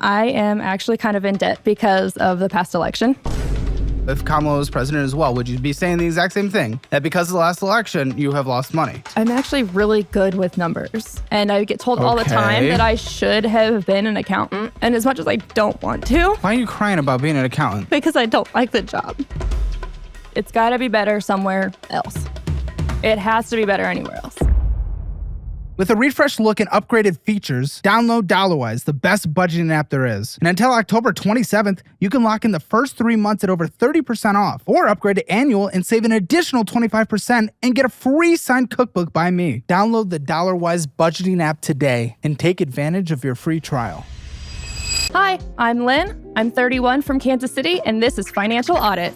I am actually kind of in debt because of the past election. If Kamala was president as well, would you be saying the exact same thing? That because of the last election, you have lost money? I'm actually really good with numbers. And I get told all the time that I should have been an accountant. And as much as I don't want to. Why are you crying about being an accountant? Because I don't like the job. It's got to be better somewhere else. It has to be better anywhere else. With a refreshed look and upgraded features, download DollarWise, the best budgeting app there is. And until October 27th, you can lock in the first 3 months at over 30% off, or upgrade to annual and save an additional 25% and get a free signed cookbook by me. Download the DollarWise budgeting app today and take advantage of your free trial. Hi, I'm Lynn. I'm 31 from Kansas City, and this is Financial Audit.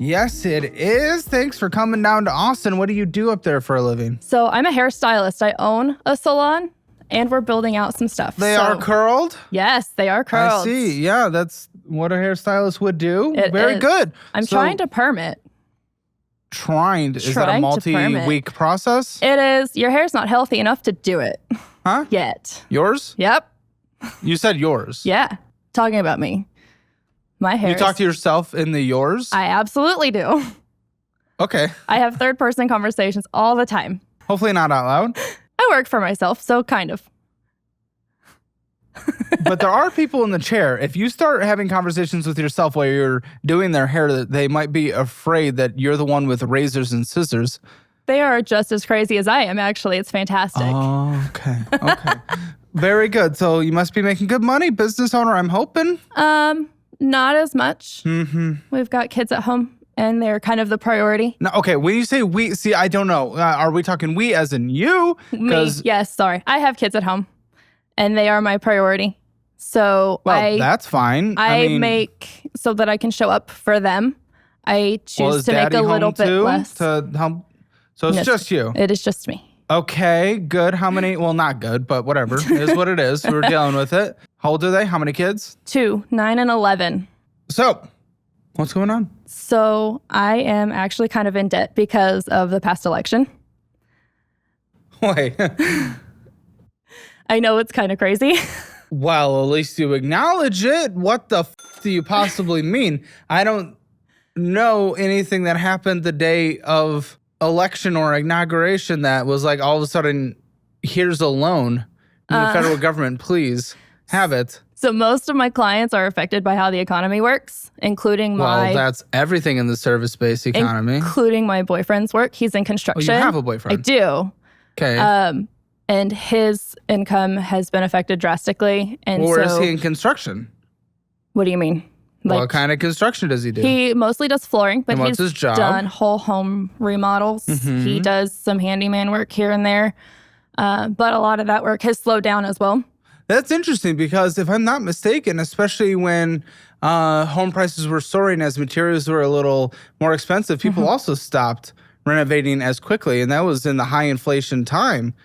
Yes, it is. Thanks for coming down to Austin. What do you do up there for a living? So I'm a hairstylist. I own a salon, and we're building out some stuff. They are curled? Yes, they are curled. I see. Yeah, that's what a hairstylist would do. It Very is. good. I'm trying to perm it. Is that a multi-week process? It is. Your hair's not healthy enough to do it. Huh? Yet. Yours? Yep. You said yours. Yeah. Talking about me. My hair. You talk to yourself in the yours? I absolutely do. Okay. I have third-person conversations all the time. Hopefully not out loud. I work for myself, so kind of. But there are people in the chair. If you start having conversations with yourself while you're doing their hair, they might be afraid that you're the one with razors and scissors. They are just as crazy as I am, actually. It's fantastic. Oh, okay. Okay. Very good. So you must be making good money, business owner, I'm hoping? Not as much. Mm-hmm. We've got kids at home, and they're kind of the priority. No, okay, when you say we, see, I don't know. Are we talking we as in you? Me, yes, sorry. I have kids at home, and they are my priority. So that's fine. I make so that I can show up for them. I choose to make a little bit less. To help? So it's just you? It is just me. Okay, good. How many? Well, not good, but whatever. It is what it is. We're dealing with it. How old are they? How many kids? 2, 9 and 11. So, what's going on? So, I am actually kind of in debt because of the past election. Wait. I know it's kind of crazy. Well, at least you acknowledge it. What the do you possibly mean? I don't know anything that happened the day of election or inauguration that was like all of a sudden, here's a loan from the federal government, please have it. So most of my clients are affected by how the economy works, incling Well, that's everything in the service-based economy. Including my boyfriend's work. He's in construction. Oh, you have a boyfriend? I do. Okay. And his income has been affected drastically. And where is he in construction? What do you mean? What kind of construction does he do? He mostly does flooring, but what's his job? Done whole home remodels. Mm-hmm. He does some handyman work here and there. But a lot of that work has slowed down as well. That's interesting because if I'm not mistaken, especially when home prices were soaring as materials were a little more expensive, people also stopped renovating as quickly. And that was in the high inflation time.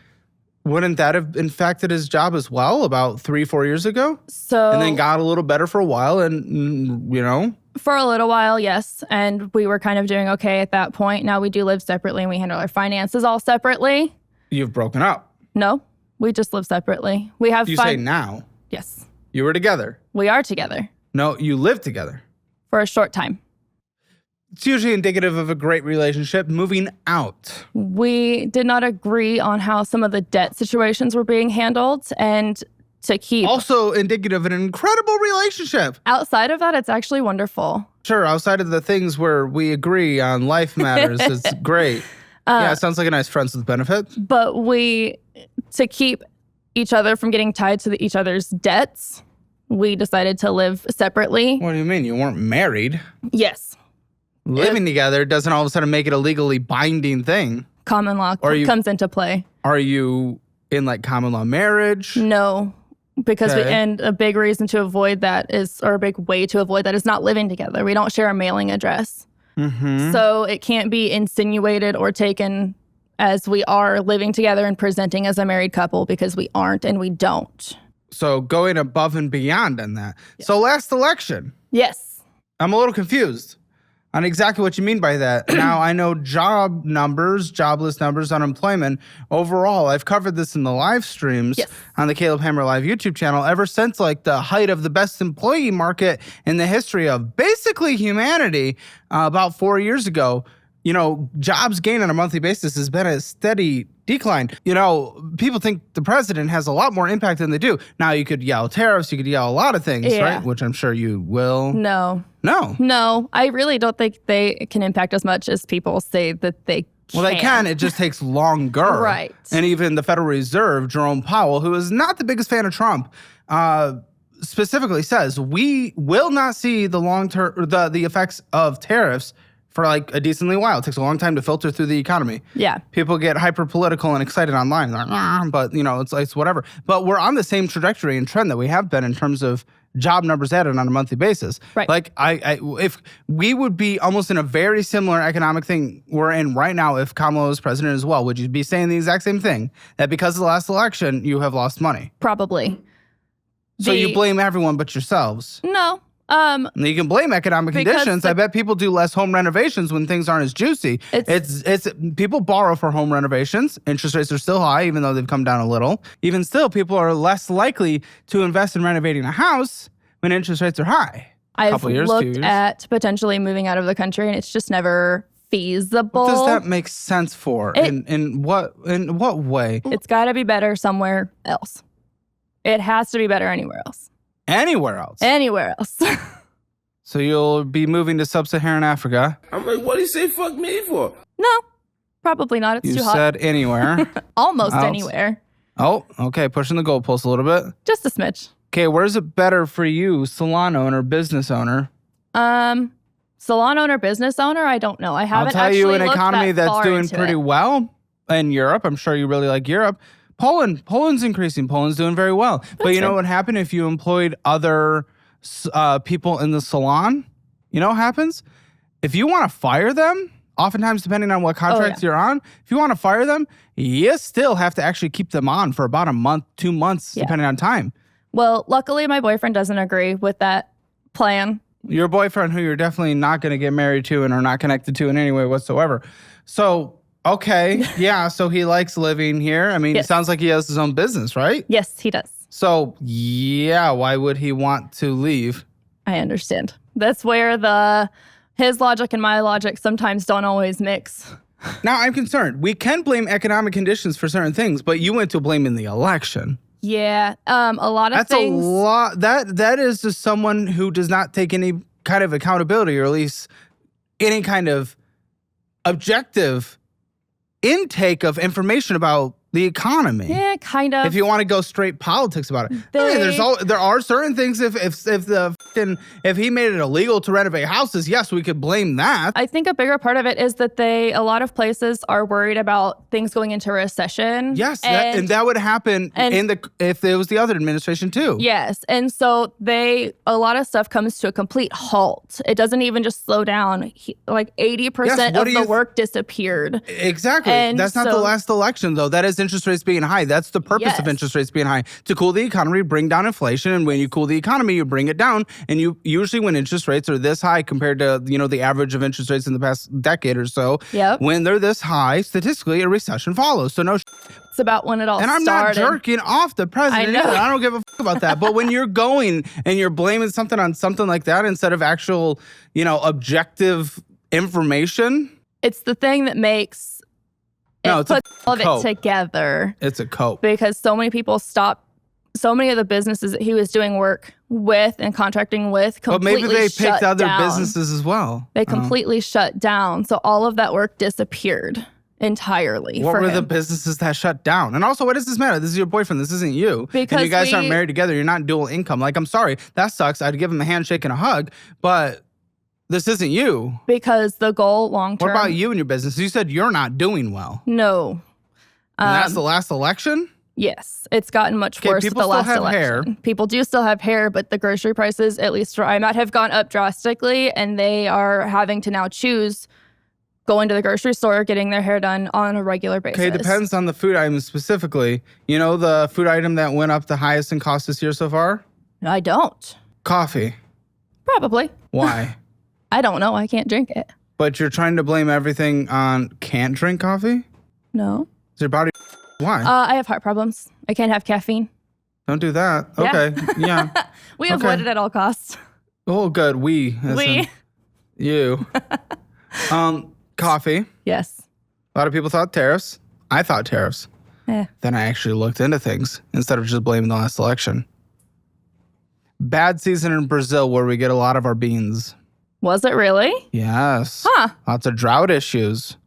Wouldn't that have impacted his job as well about 3-4 years ago? And then got a little better for a while and, you know? For a little while, yes. And we were kind of doing okay at that point. Now we do live separately and we handle our finances all separately. You've broken up? No, we just live separately. We have You say now? Yes. You were together? We are together. No, you live together? For a short time. It's usually indicative of a great relationship. Moving out. We did not agree on how some of the debt situations were being handled, and to keep... Also indicative of an incredible relationship. Outside of that, it's actually wonderful. Sure, outside of the things where we agree on life matters, it's great. Yeah, it sounds like a nice friends with benefits. But to keep each other from getting tied to each other's debts, we decided to live separately. What do you mean? You weren't married? Yes. Living together doesn't all of a sudden make it a legally binding thing. Common law comes into play. Are you in like common law marriage? No, because and a big reason to avoid that is, or a big way to avoid that is not living together. We don't share a mailing address. Mm-hmm. So it can't be insinuated or taken as we are living together and presenting as a married couple, because we aren't and we don't. So going above and beyond on that. Yes. So last election. Yes. I'm a little confused. on exactly what you mean by that. Now, I know job numbers, jobless numbers, unemployment. Overall, I've covered this in the live streams on the Caleb Hammer Live YouTube channel ever since like the height of the best employee market in the history of basically humanity about 4 years ago. You know, jobs gained on a monthly basis has been a steady decline. You know, people think the president has a lot more impact than they do. Now, you could yell tariffs, you could yell a lot of things, right? Which I'm sure you will. No, I really don't think they can impact as much as people say that they can. Well, they can. It just takes longer. Right. And even the Federal Reserve, Jerome Powell, who is not the biggest fan of Trump, specifically says we will not see the long-term, the effects of tariffs for like a decently while. It takes a long time to filter through the economy. Yeah. People get hyper political and excited online. They're like, but you know, it's whatever. But we're on the same trajectory and trend that we have been in terms of job numbers added on a monthly basis. Right. Like if we would be almost in a very similar economic thing we're in right now if Kamala was president as well, would you be saying the exact same thing? That because of the last election, you have lost money? Probably. So you blame everyone but yourselves? No. You can blame economic conditions. I bet people do less home renovations when things aren't as juicy. It's people borrow for home renovations. Interest rates are still high, even though they've come down a little. Even still, people are less likely to invest in renovating a house when interest rates are high. I've looked at potentially moving out of the country, and it's just never feasible. What does that make sense for? In what way? It's got to be better somewhere else. It has to be better anywhere else. Anywhere else? Anywhere else. So you'll be moving to sub-Saharan Africa. I'm like, what do you say fuck me for? No, probably not. It's too hot. You said anywhere. Almost anywhere. Oh, okay. Pushing the goalpost a little bit. Just a smidge. Okay, where's it better for you, salon owner, business owner? Salon owner, business owner? I don't know. I haven't I'll tell you an looked economy that that's doing pretty it. well in Europe. I'm sure you really like Europe. Poland's increasing. Poland's doing very well. But you know what would happen if you employed other people in the salon? You know what happens? If you want to fire them, oftentimes depending on what contracts you're on, if you want to fire them, you still have to actually keep them on for about a month, 2 months, depending on time. Well, luckily my boyfriend doesn't agree with that plan. Your boyfriend, who you're definitely not going to get married to and are not connected to in any way whatsoever. So... okay, yeah, so he likes living here. I mean, it sounds like he has his own business, right? Yes, he does. So, yeah, why would he want to leave? I understand. That's where his logic and my logic sometimes don't always mix. Now, I'm concerned. We can blame economic conditions for certain things, but you went to blaming the election. Yeah, a lot of things. That's a lot. That is just someone who does not take any kind of accountability, or at least any kind of objective intake of information about the economy. Yeah, kind of. If you want to go straight politics about it, I mean, there are certain things. If he made it illegal to renovate houses, yes, we could blame that. I think a bigger part of it is that a lot of places are worried about things going into recession. Yes, and that would happen if it was the other administration too. Yes, and so a lot of stuff comes to a complete halt. It doesn't even just slow down. Like 80% of the work disappeared. Exactly. And that's not the last election though. That is interest rates being high. That's the purpose of interest rates being high, to cool the economy, bring down inflation. And when you cool the economy, you bring it down. And you usually, when interest rates are this high compared to, the average of interest rates in the past decade or so, when they're this high, statistically, a recession follows. So no it's about when it all started. And I'm not jerking off the president either. I don't give a about that. But when you're going and you're blaming something on something like that instead of actual, objective information. It's the thing that makes puts all of it together. It's a cope. Because so many people so many of the businesses that he was doing work with and contracting with completely But maybe they picked other down. businesses as well. They completely shut down. So all of that work disappeared entirely. What were the businesses that shut down? And also, what does this matter? This is your boyfriend. This isn't you. Because and you guys aren't married together. You're not dual income. Like, I'm sorry. That sucks. I'd give him a handshake and a hug. But this isn't you. Because the goal long term. What about you and your business? You said you're not doing well. No. And that's the last election? Yes. It's gotten much worse with the last election. Hair. People do still have hair, but the grocery prices, at least where I'm at, have gone up drastically. And they are having to now choose going to the grocery store, getting their hair done on a regular basis. Okay, it depends on the food item specifically. You know the food item that went up the highest in cost this year so far? I don't. Coffee. Probably. Why? I don't know. I can't drink it. But you're trying to blame everything on can't drink coffee? No. Is your body... Why? I have heart problems. I can't have caffeine. Don't do that. Yeah. Okay. Yeah. We avoid it at all costs. Oh, good. We. You. Coffee. Yes. A lot of people thought tariffs. I thought tariffs. Then I actually looked into things instead of just blaming the last election. Bad season in Brazil where we get a lot of our beans. Was it really? Yes. Huh. Lots of drought issues.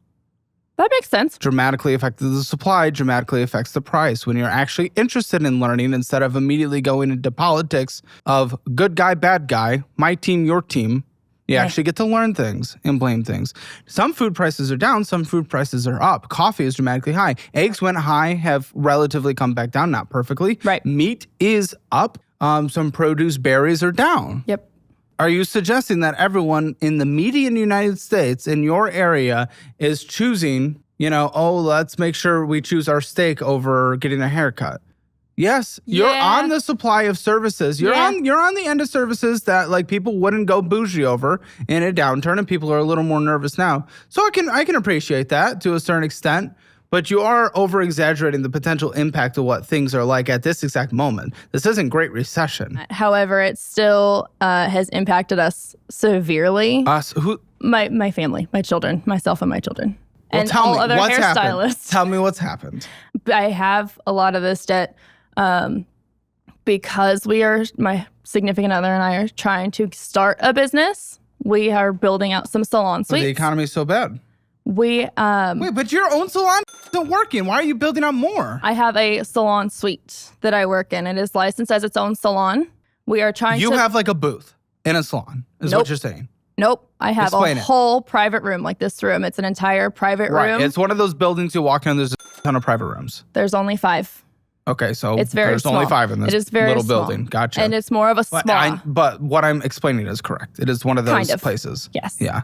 That makes sense. Dramatically affected the supply, dramatically affects the price. When you're actually interested in learning instead of immediately going into politics of good guy, bad guy, my team, your team, you actually get to learn things and blame things. Some food prices are down, some food prices are up. Coffee is dramatically high. Eggs went high, have relatively come back down, not perfectly. Right. Meat is up. Some produce, berries are down. Yep. Are you suggesting that everyone in the median United States in your area is choosing, let's make sure we choose our steak over getting a haircut? Yes, you're on the supply of services. You're on the end of services that like people wouldn't go bougie over in a downturn, and people are a little more nervous now. So I can appreciate that to a certain extent. But you are over-exaggerating the potential impact of what things are like at this exact moment. This isn't Great Recession. However, it still has impacted us severely. Us? Who? My family, my children, myself and my children. Well, and all other what's hairstylists. Happened? Tell me what's happened. I have a lot of this debt because my significant other and I are trying to start a business. We are building out some salon suites. The economy is so bad. Wait, but your own salon isn't working. Why are you building out more? I have a salon suite that I work in. It is licensed as its own salon. We are trying You have like a booth in a salon, is what you're saying. Nope. I have Explain a whole private room like this room. It's an entire private room. It's one of those buildings you walk in, there's a ton of private rooms. There's only 5. Okay, so it's very there's small. only 5 in this little building. Gotcha. And it's more of a spa. But what I'm explaining is correct. It is one of those Kind of. places. Yes. Yeah.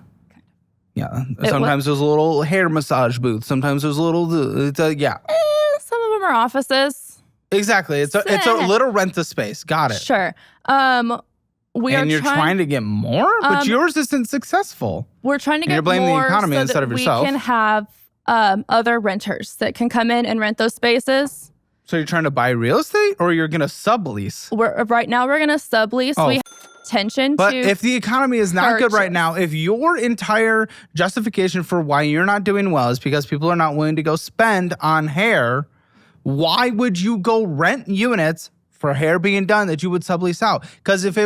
Yeah. Sometimes there's a little hair massage booth. Sometimes there's a little, some of them are offices. Exactly. It's a little rent-a-space. Got it. Sure. You're trying to get more, but yours isn't successful. We're trying to get more. You're blaming the economy so instead of yourself. We can have other renters that can come in and rent those spaces. So you're trying to buy real estate, or you're going to sublease? Right now we're going to sublease. We have intention but to. But if the economy is not good right now, if your entire justification for why you're not doing well is because people are not willing to go spend on hair, why would you go rent units for hair being done that you would sublease out? Because if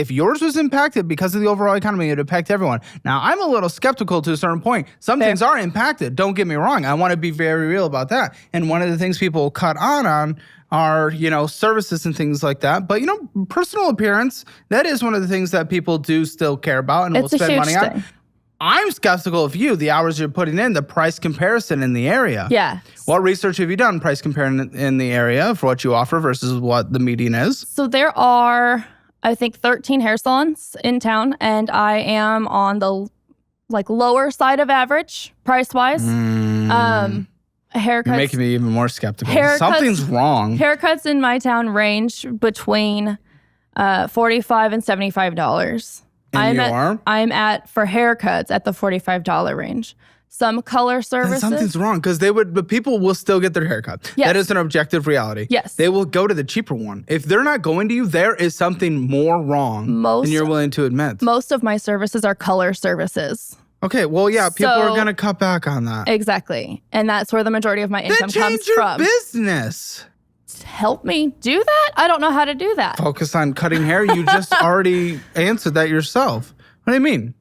yours was impacted because of the overall economy, it would impact everyone. Now, I'm a little skeptical to a certain point. Some things are impacted. Don't get me wrong. I want to be very real about that. And one of the things people cut on are, services and things like that. But, personal appearance, that is one of the things that people do still care about and will spend money on. I'm skeptical of the hours you're putting in, the price comparison in the area. Yeah. What research have you done price comparing in the area for what you offer versus what the median is? So there are, I think, 13 hair salons in town, and I am on the lower side of average price-wise. Haircuts. You're making me even more skeptical. Something's wrong. Haircuts in my town range between $45 and $75. I'm at for haircuts at the $45 range. Some color services. And something's wrong because but people will still get their haircut. Yes. That is an objective reality. Yes. They will go to the cheaper one. If they're not going to you, there is something more wrong than you're willing to admit. Most of my services are color services. Okay, well, yeah, people are going to cut back on that. Exactly. And that's where the majority of my income comes from. Change your business. Help me do that? I don't know how to do that. Focus on cutting hair. You just already answered that yourself. What do you mean?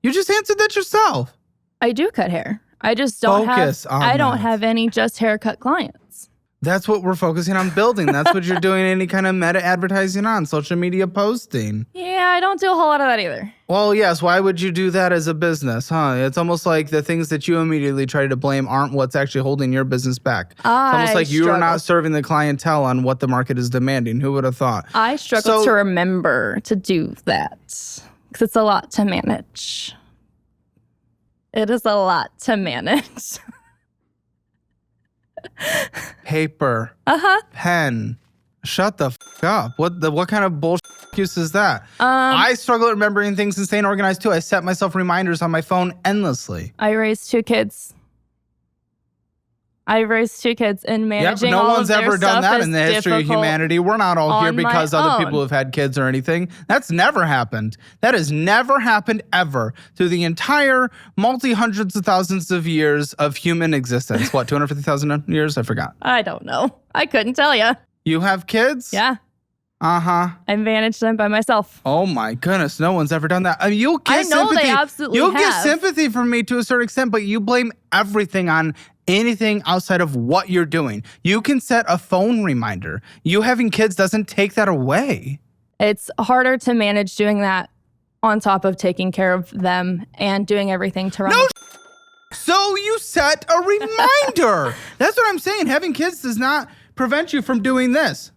You just answered that yourself. I do cut hair. I just don't have any just haircut clients. That's what we're focusing on building. That's what you're doing any kind of meta advertising on, social media posting. Yeah, I don't do a whole lot of that either. Well, yes. Why would you do that as a business, huh? It's almost like the things that you immediately try to blame aren't what's actually holding your business back. It's almost like you are not serving the clientele on what the market is demanding. Who would have thought? I struggle to remember to do that because it's a lot to manage. It is a lot to manage. Paper. Pen. Shut the f*** up. What kind of bullshit use is that? I struggle at remembering things and staying organized too. I set myself reminders on my phone endlessly. I raised 2 kids. And managing no all one's of their ever done stuff that is in the history of difficult humanity. We're not all here on my because other own. people have had kids or anything. That's never happened. That has never happened ever through the entire multi-hundreds of thousands of years of human existence. What, 250,000 years? I forgot. I don't know. I couldn't tell you. You have kids? Yeah. Uh-huh. I managed them by myself. Oh my goodness, no one's ever done that. I mean, you'll get I know sympathy. they absolutely You'll have. get sympathy from me to a certain extent, but you blame everything on anything outside of what you're doing. You can set a phone reminder. You having kids doesn't take that away. It's harder to manage doing that on top of taking care of them and doing everything to run. No, so you set a reminder. That's what I'm saying. Having kids does not prevent you from doing this.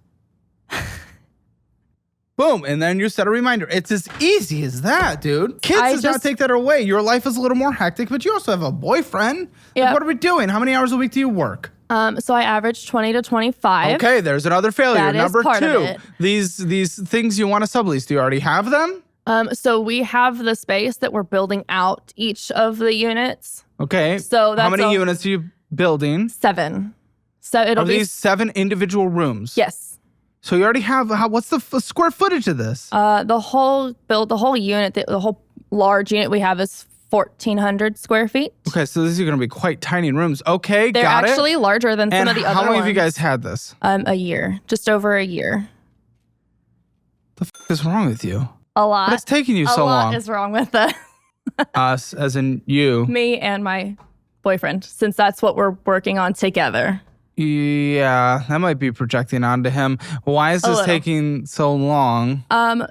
Boom, and then you set a reminder. It's as easy as that, dude. Kids does not take that away. Your life is a little more hectic, but you also have a boyfriend. Yeah. Like, what are we doing? How many hours a week do you work? So I average 20 to 25. Okay, there's another failure. That is Number part of 2, it. these things you want to sublease. Do you already have them? So we have the space that we're building out each of the units. Okay. So that's how many units are you building? 7. So it'll Are be these 7 individual rooms? Yes. So you already have, what's the square footage of this? The whole unit, the whole large unit we have is 1,400 square feet. Okay, so these are going to be quite tiny rooms. Okay, They're got it. They're actually larger than some of the other ones. How long have you guys had this? A year, just over a year. The is wrong with you? A lot. What's taking you so long? A lot is wrong with Us, as in you. Me and my boyfriend, since that's what we're working on together. Yeah, that might be projecting onto him. Why is this taking so long?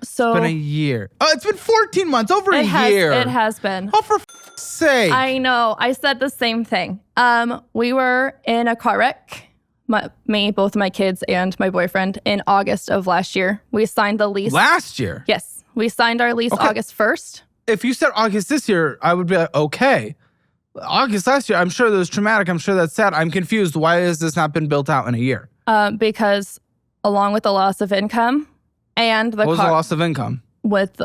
So it's been a year. Oh, it's been 14 months, over a year. It has been. Oh, for sake. I know. I said the same thing. We were in a car wreck. Both my kids and my boyfriend in August of last year. We signed the lease. Last year? Yes. We signed our lease August 1st. If you said August this year, I would be like, okay. August last year, I'm sure that was traumatic. I'm sure that's sad. I'm confused. Why has this not been built out in a year? Because along with the loss of income and what was the loss of income? With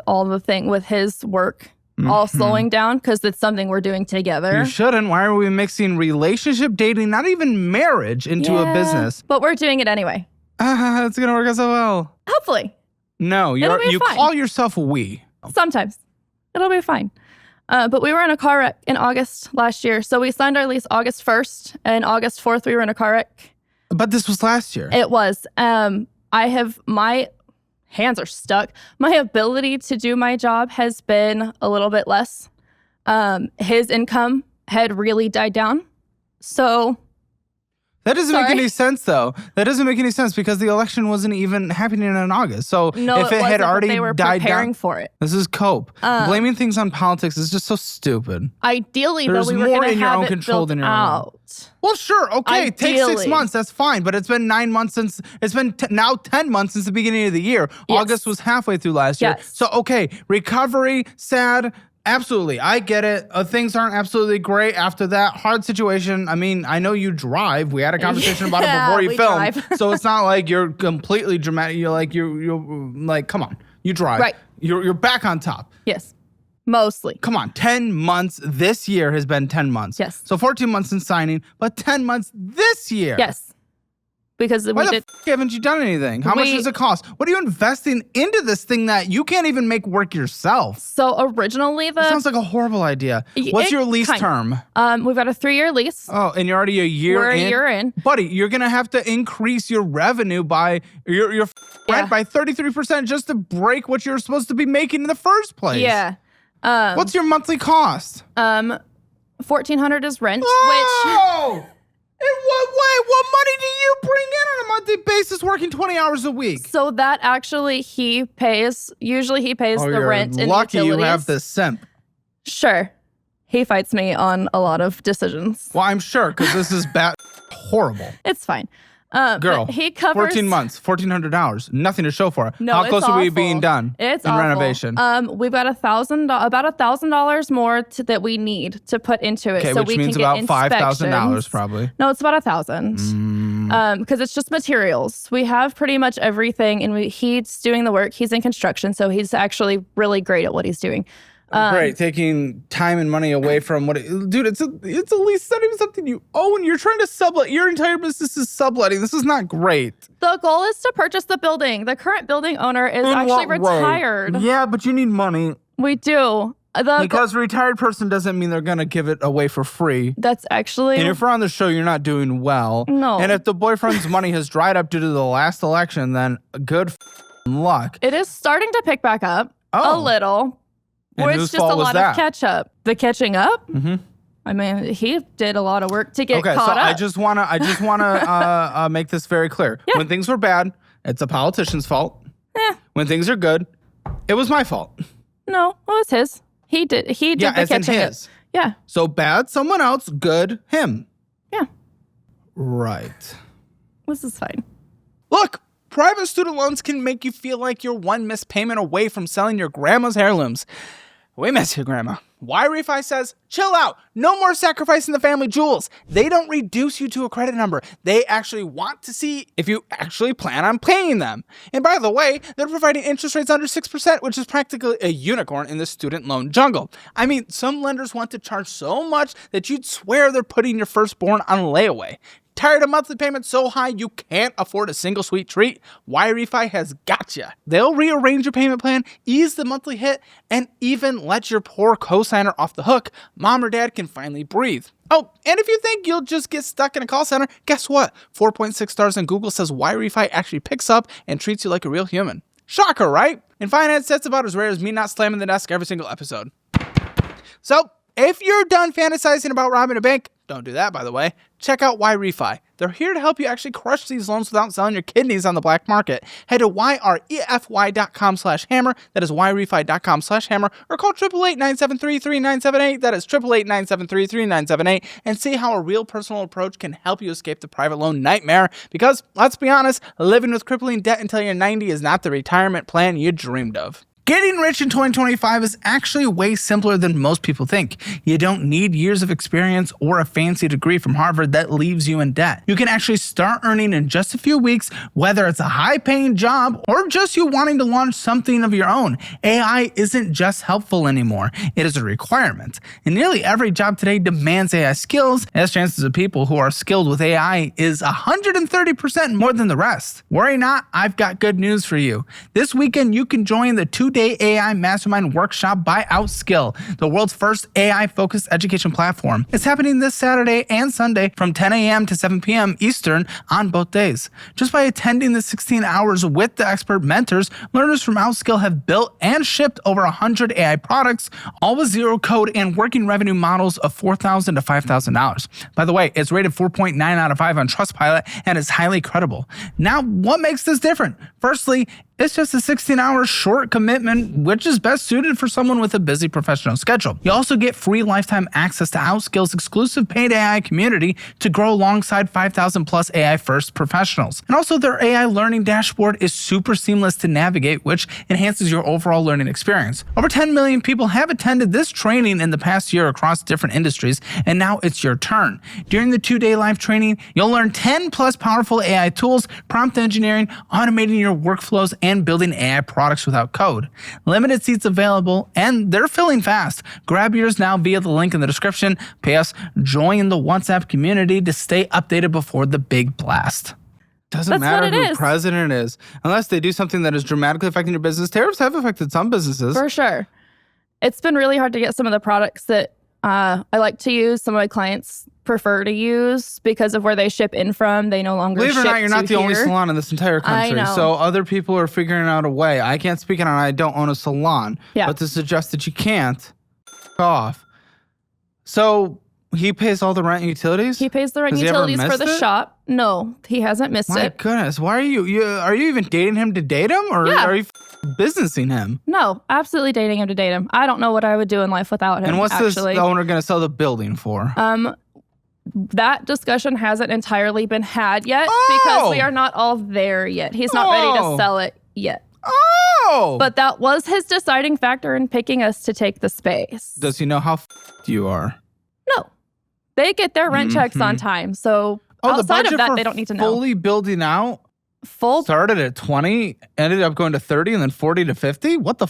his work all slowing down, because it's something we're doing together. You shouldn't. Why are we mixing relationship, dating, not even marriage into a business? But we're doing it anyway. It's going to work out so well. Hopefully. No, you call yourself we. Sometimes. It'll be fine. But we were in a car wreck in August last year. So we signed our lease August 1st, and August 4th, we were in a car wreck. But this was last year. It was. My hands are stuck. My ability to do my job has been a little bit less. His income had really died down. So... That doesn't make any sense, though. That doesn't make any sense because the election wasn't even happening in August. So if it had already they were died preparing down, for it. This is cope. Blaming things on politics is just so stupid. Ideally, there's though, we were more going in to your have own it control built than your out. own. Well, sure, okay. Take 6 months. That's fine. But it's been 9 months since. It's been now 10 months since the beginning of the year. Yes. August was halfway through last year. Yes. So okay, recovery, sad. Absolutely. I get it. Things aren't absolutely great after that. Hard situation. I mean, I know you drive. We had a conversation about it before you filmed. So it's not like you're completely dramatic. You're like, come on. You drive. Right. You're back on top. Yes. Mostly. Come on. 10 months. This year has been 10 months. Yes. So 14 months in signing, but 10 months this year. Yes. Because Why the haven't you done anything? How much does it cost? What are you investing into this thing that you can't even make work yourself? So originally That sounds like a horrible idea. What's your lease term? We've got a 3-year lease. Oh, and you're already a year in? We're a year in. Buddy, you're going to have to increase your revenue by your rent by 33% just to break what you're supposed to be making in the first place. Yeah. What's your monthly cost? $1,400 is rent, which... In what way? What money do you bring in on a monthly basis working 20 hours a week? So that actually he pays. Usually he pays the rent and utilities. Lucky you have the simp. Sure. He fights me on a lot of decisions. Well, I'm sure, because this is horrible. It's fine. Girl, he covers 14 months, $1,400, nothing to show for it. No, How close are we being done in awful. Renovation? We've got about $1,000 more that we need to put into it, so which we means can get about inspections. $5,000 probably. No, it's about $1,000 because it's just materials. We have pretty much everything, and he's doing the work. He's in construction, so he's actually really great at what he's doing. Great, taking time and money away from dude, it's at least not even something you own. You're trying to sublet. Your entire business is subletting. This is not great. The goal is to purchase the building. The current building owner is actually retired. Yeah, but you need money. We do. Because a retired person doesn't mean they're going to give it away for free. That's actually... And if we're on the show, you're not doing well. No. And if the boyfriend's money has dried up due to the last election, then good luck. It is starting to pick back up a little. And it's just a lot of catch up. The catching up? Mm-hmm. I mean, he did a lot of work to get caught up. I just want to make this very clear. Yeah. When things were bad, it's a politician's fault. When things are good, it was my fault. No, it was his. He did the catching up. Yeah. So bad, someone else. Good, him. Yeah. Right. This is fine. Look, private student loans can make you feel like you're one missed payment away from selling your grandma's heirlooms. We miss you, Grandma. Y-Refi says, chill out. No more sacrificing the family jewels. They don't reduce you to a credit number. They actually want to see if you actually plan on paying them. And by the way, they're providing interest rates under 6%, which is practically a unicorn in the student loan jungle. I mean, some lenders want to charge so much that you'd swear they're putting your firstborn on layaway. Tired of monthly payments so high you can't afford a single sweet treat? Y-Refi has gotcha. They'll rearrange your payment plan, ease the monthly hit, and even let your poor cosigner off the hook. Mom or dad can finally breathe. Oh, and if you think you'll just get stuck in a call center, guess what? 4.6 stars on Google says Y-Refi actually picks up and treats you like a real human. Shocker, right? In finance, that's about as rare as me not slamming the desk every single episode. So, if you're done fantasizing about robbing a bank, don't do that, by the way, check out Y-Refi. They're here to help you actually crush these loans without selling your kidneys on the black market. Head to yrefy.com/hammer. That is yrefy.com/hammer. Or call 888-973-3978. That is 888-973-3978. And see how a real personal approach can help you escape the private loan nightmare. Because, let's be honest, living with crippling debt until you're 90 is not the retirement plan you dreamed of. Getting rich in 2025 is actually way simpler than most people think. You don't need years of experience or a fancy degree from Harvard that leaves you in debt. You can actually start earning in just a few weeks, whether it's a high-paying job or just you wanting to launch something of your own. AI isn't just helpful anymore, it is a requirement. And nearly every job today demands AI skills, as chances of people who are skilled with AI is 130% more than the rest. Worry not, I've got good news for you. This weekend, you can join the 2-day AI Mastermind workshop by Outskill, the world's first AI-focused education platform. It's happening this Saturday and Sunday from 10 a.m. to 7 p.m. Eastern on both days. Just by attending the 16 hours with the expert mentors, learners from Outskill have built and shipped over 100 AI products, all with zero code and working revenue models of $4,000 to $5,000. By the way, it's rated 4.9 out of 5 on Trustpilot and is highly credible. Now, what makes this different? Firstly, it's just a 16-hour short commitment, which is best suited for someone with a busy professional schedule. You also get free lifetime access to Outskill's exclusive paid AI community to grow alongside 5,000 plus AI-first professionals. And also their AI learning dashboard is super seamless to navigate, which enhances your overall learning experience. Over 10 million people have attended this training in the past year across different industries, and now it's your turn. During the 2-day live training, you'll learn 10 plus powerful AI tools, prompt engineering, automating your workflows, and building AI products without code. Limited seats available, and they're filling fast. Grab yours now via the link in the description. P.S. Join the WhatsApp community to stay updated before the big blast. Doesn't matter who president is. Unless they do something that is dramatically affecting your business. Tariffs have affected some businesses. For sure. It's been really hard to get some of the products that I like to use. Some of my clients prefer to use because of where they ship in from. They no longer ship to here. Believe it or not, you're not the only salon in this entire country. I know. So other people are figuring out a way. I can't speak on it. I don't own a salon. Yeah. But to suggest that you can't, off. So he pays all the rent and utilities? He pays the rent and utilities for the shop. No, he hasn't missed it. My goodness. Why are you even dating him to date him? Or are you businessing him? No, absolutely dating him to date him. I don't know what I would do in life without him. And what's this owner going to sell the building for? That discussion hasn't entirely been had yet because we are not all there yet. He's not ready to sell it yet. But that was his deciding factor in picking us to take the space. Does he know how you are? No. They get their rent checks on time. So outside of that, they don't need to know. Fully building out started at 20, ended up going to 30, and then 40 to 50? What the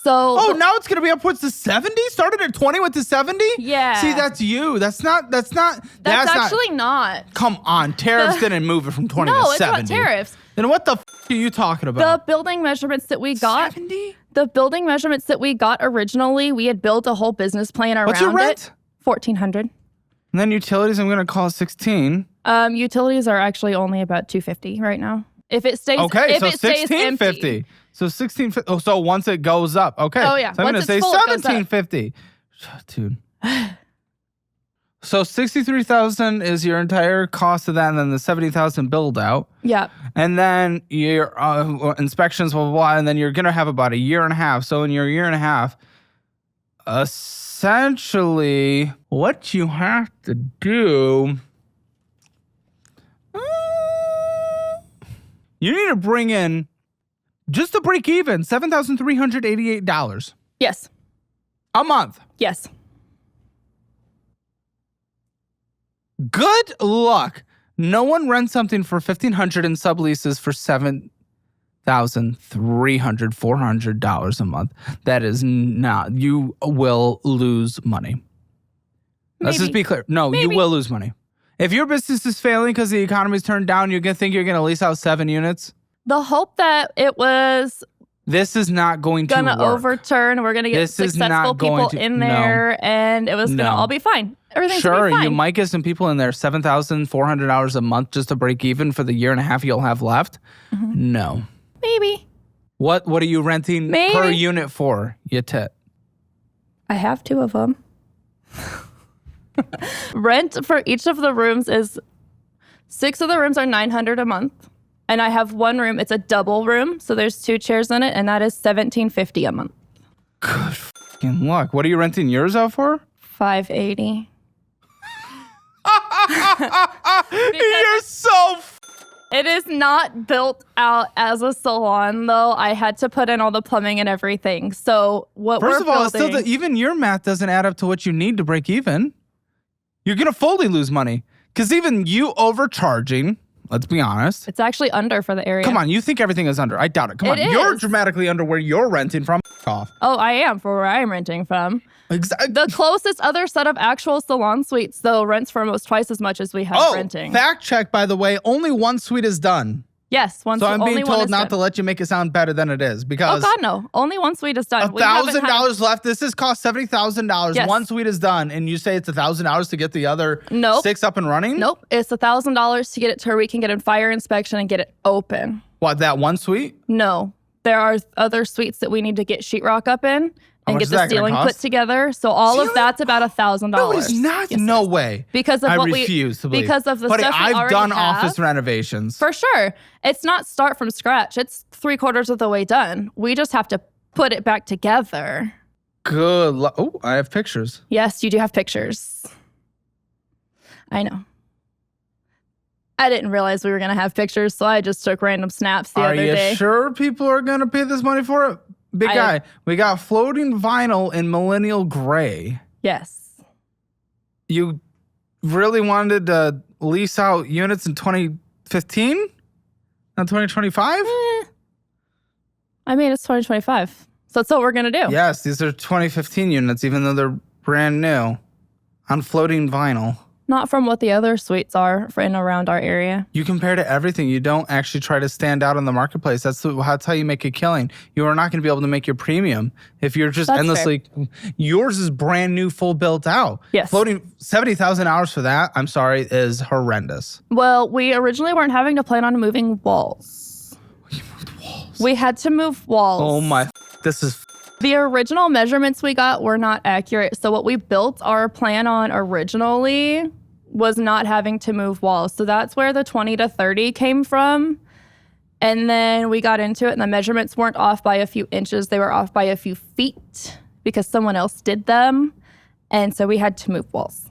So now it's going to be upwards to 70? Started at 20, went to 70? Yeah. See, that's you. That's actually not. Come on. Tariffs didn't move it from 20 to 70. No, it's not tariffs. Then what the are you talking about? The building measurements that we got. 70? The building measurements that we got originally, we had built a whole business plan around it. What's your rent? $1,400. And then utilities, I'm going to call 16. Utilities are actually only about $250 right now. If it stays okay, so it stays $1,650. So $1,650. Oh, so once it goes up, okay. Oh yeah. So I'm going to say $1,750. Dude. So $63,000 is your entire cost of that, and then the $70,000 build out. Yeah. And then your inspections, blah, blah, blah, and then you're going to have about a year and a half. So in your year and a half, essentially, what you have to do, you need to bring in, just to break even, $7,388. Yes. A month. Yes. Good luck. No one rents something for $1,500 and subleases for $7,400 a month. That is not. You will lose money. Let's just be clear. No, you will lose money. If your business is failing because the economy's turned down, you're going to think you're going to lease out 7 units? The hope that it was... This is not going to work. Overturn. We're going to get successful people in there, and it was going to all be fine. Everything's going to be fine. You might get some people in there, $7,400 a month just to break even for the year and a half you'll have left. Mm-hmm. No. Maybe. What are you renting per unit for, you tit? I have 2 of them. Rent for each of the rooms is 6 of the rooms are $900 a month. And I have 1 room. It's a double room, so there's 2 chairs in it, and that is $1,750 a month. Good fucking luck. What are you renting yours out for? $580. You're so. It is not built out as a salon, though. I had to put in all the plumbing and everything. So First of all, even your math doesn't add up to what you need to break even. You're gonna fully lose money because even you overcharging. Let's be honest. It's actually under for the area. Come on, you think everything is under. I doubt it. Come on, you're dramatically under where you're renting from. Off. Oh, I am for where I'm renting from. Exactly. The closest other set of actual salon suites, though, rents for almost twice as much as we have renting. Fact check, by the way, only 1 suite is done. Yes, so I'm being told not to let you make it sound better than it is because. Oh God, no! Only 1 suite is done. $1,000 left. This has cost $70,000. Yes. 1 suite is done, and you say it's $1,000 to get the other 6 up and running. Nope, it's $1,000 to get it to where we can get a fire inspection and get it open. What, that 1 suite? No, there are other suites that we need to get sheetrock up in and get the ceiling put together. So all of that's about $1,000. No, it's not. Yes, no way. Because of I refuse to believe. Because of the stuff I've done office renovations. For sure. It's not start from scratch. It's 3/4 of the way done. We just have to put it back together. Good luck. Oh, I have pictures. Yes, you do have pictures. I know. I didn't realize we were going to have pictures, so I just took random snaps the other day. Are you sure people are going to pay this money for it? Big guy, we got floating vinyl in millennial gray. Yes. You really wanted to lease out units in 2015? Not 2025? I mean, it's 2025. So that's what we're going to do. Yes, these are 2015 units, even though they're brand new. On floating vinyl. Not from what the other suites are for in around our area. You compare to everything. You don't actually try to stand out in the marketplace. That's how you make a killing. You are not going to be able to make your premium if you're just endlessly. Fair. Yours is brand new, full built out. Yes. Floating $70,000 for that, I'm sorry, is horrendous. Well, we originally weren't having to plan on moving walls. You moved walls. We had to move walls. Oh my, this is. The original measurements we got were not accurate. So what we built our plan on originally was not having to move walls. So that's where the 20 to 30 came from. And then we got into it and the measurements weren't off by a few inches. They were off by a few feet because someone else did them. And so we had to move walls.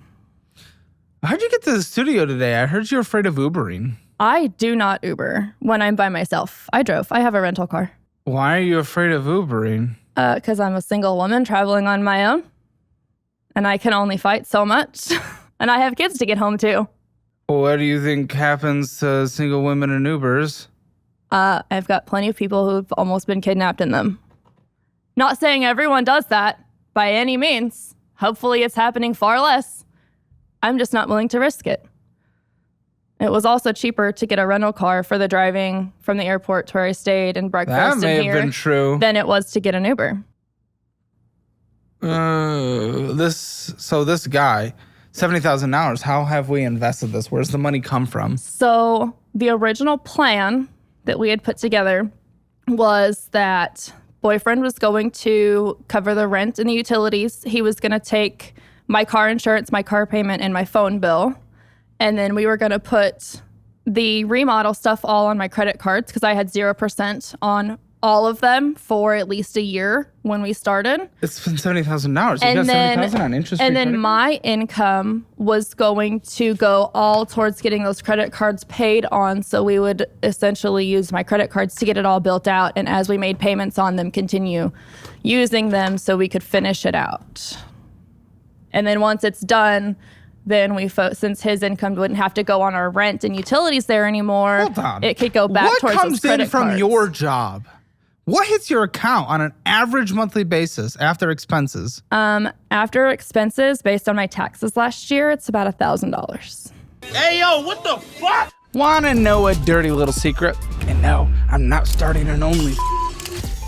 How'd you get to the studio today? I heard you're afraid of Ubering. I do not Uber when I'm by myself. I drove. I have a rental car. Why are you afraid of Ubering? Because I'm a single woman traveling on my own. And I can only fight so much. And I have kids to get home to. Well, what do you think happens to single women in Ubers? I've got plenty of people who've almost been kidnapped in them. Not saying everyone does that by any means. Hopefully it's happening far less. I'm just not willing to risk it. It was also cheaper to get a rental car for the driving from the airport to where I stayed and breakfast that may have been true. Than it was to get an Uber. This guy, $70,000. How have we invested this? Where's the money come from? So the original plan that we had put together was that boyfriend was going to cover the rent and the utilities. He was going to take my car insurance, my car payment, and my phone bill. And then we were going to put the remodel stuff all on my credit cards because I had 0% on all of them for at least a year when we started. It's been $70,000. You got $70,000 on interest. And then my income was going to go all towards getting those credit cards paid on. So we would essentially use my credit cards to get it all built out. And as we made payments on them, continue using them so we could finish it out. And then once it's done, then since his income wouldn't have to go on our rent and utilities there anymore, hold on. It could go back towards those credit cards. What comes in from your job? What hits your account on an average monthly basis after expenses? After expenses, based on my taxes last year, it's about $1,000. Hey, yo, what the fuck? Wanna know a dirty little secret? And no, I'm not starting an only.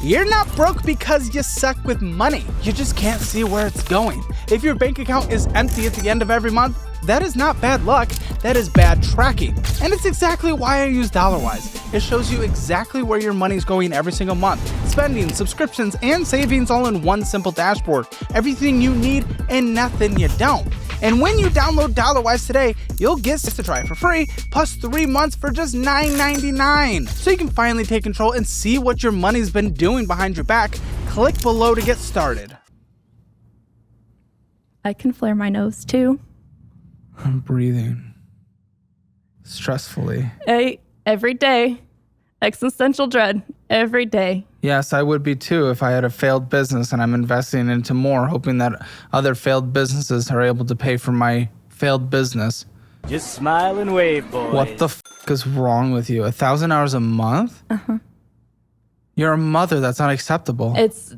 You're not broke because you suck with money. You just can't see where it's going. If your bank account is empty at the end of every month, that is not bad luck, that is bad tracking. And it's exactly why I use DollarWise. It shows you exactly where your money's going every single month. Spending, subscriptions, and savings all in one simple dashboard. Everything you need and nothing you don't. And when you download DollarWise today, you'll get to try it for free, plus 3 months for just $9.99. So you can finally take control and see what your money's been doing behind your back. Click below to get started. I can flare my nose too. I'm breathing stressfully. Every day. Existential dread. Every day. Yes, I would be too if I had a failed business and I'm investing into more, hoping that other failed businesses are able to pay for my failed business. Just smile and wave, boy. What the is wrong with you? 1,000 hours a month? Uh-huh. You're a mother. That's not acceptable. It's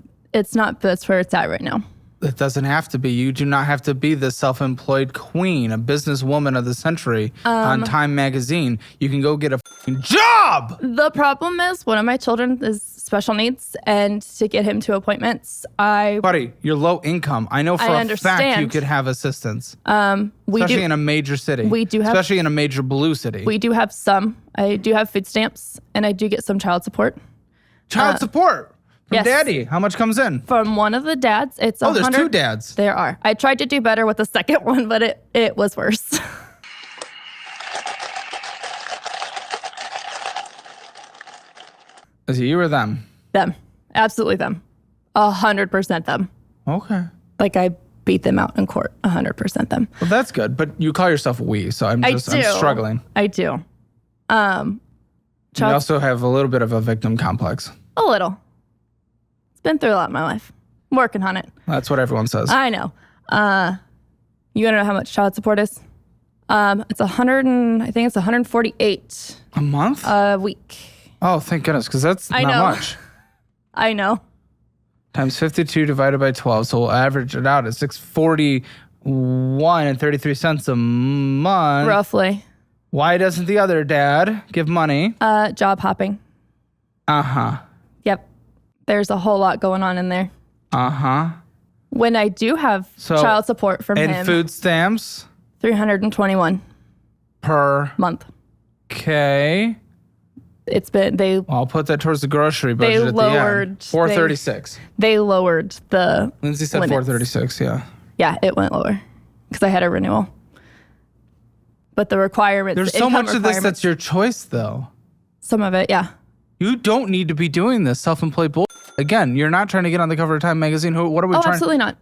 not. That's where it's at right now. It doesn't have to be. You do not have to be the self-employed queen, a businesswoman of the century on Time magazine. You can go get a job! The problem is one of my children is special needs, and to get him to appointments, Buddy, you're low income. I know for a fact you could have assistance. Especially in a major city. We do have, especially in a major blue city. We do have some. I do have food stamps, and I do get some child support. Child support? From yes. Daddy, how much comes in? From one of the dads, it's there's 2 dads. There are. I tried to do better with the second one, but it was worse. Is it you or them? Them. Absolutely them. 100% them. Okay. Like I beat them out in court. 100% them. Well, that's good. But you call yourself we, so I'm struggling. I do. You also have a little bit of a victim complex. A little. Been through a lot in my life. I'm working on it. That's what everyone says. I know. You want to know how much child support is? It's I think it's 148 a month? A week. Oh, thank goodness, because that's not much. I know. Times 52 divided by 12, so we'll average it out at $641.33 a month. Roughly. Why doesn't the other dad give money? Job hopping. Uh-huh. Yep. There's a whole lot going on in there. Uh-huh. When I do have child support from him. And food stamps? $321 per month. Okay. It's been I'll put that towards the grocery budget at the end. $436. They lowered the Lindsay said limits. $436, yeah. Yeah, it went lower because I had a renewal. But the requirements. There's so much of this that's your choice, though. Some of it, yeah. You don't need to be doing this self-employed bull. Again, you're not trying to get on the cover of Time magazine. What are we trying? Absolutely not.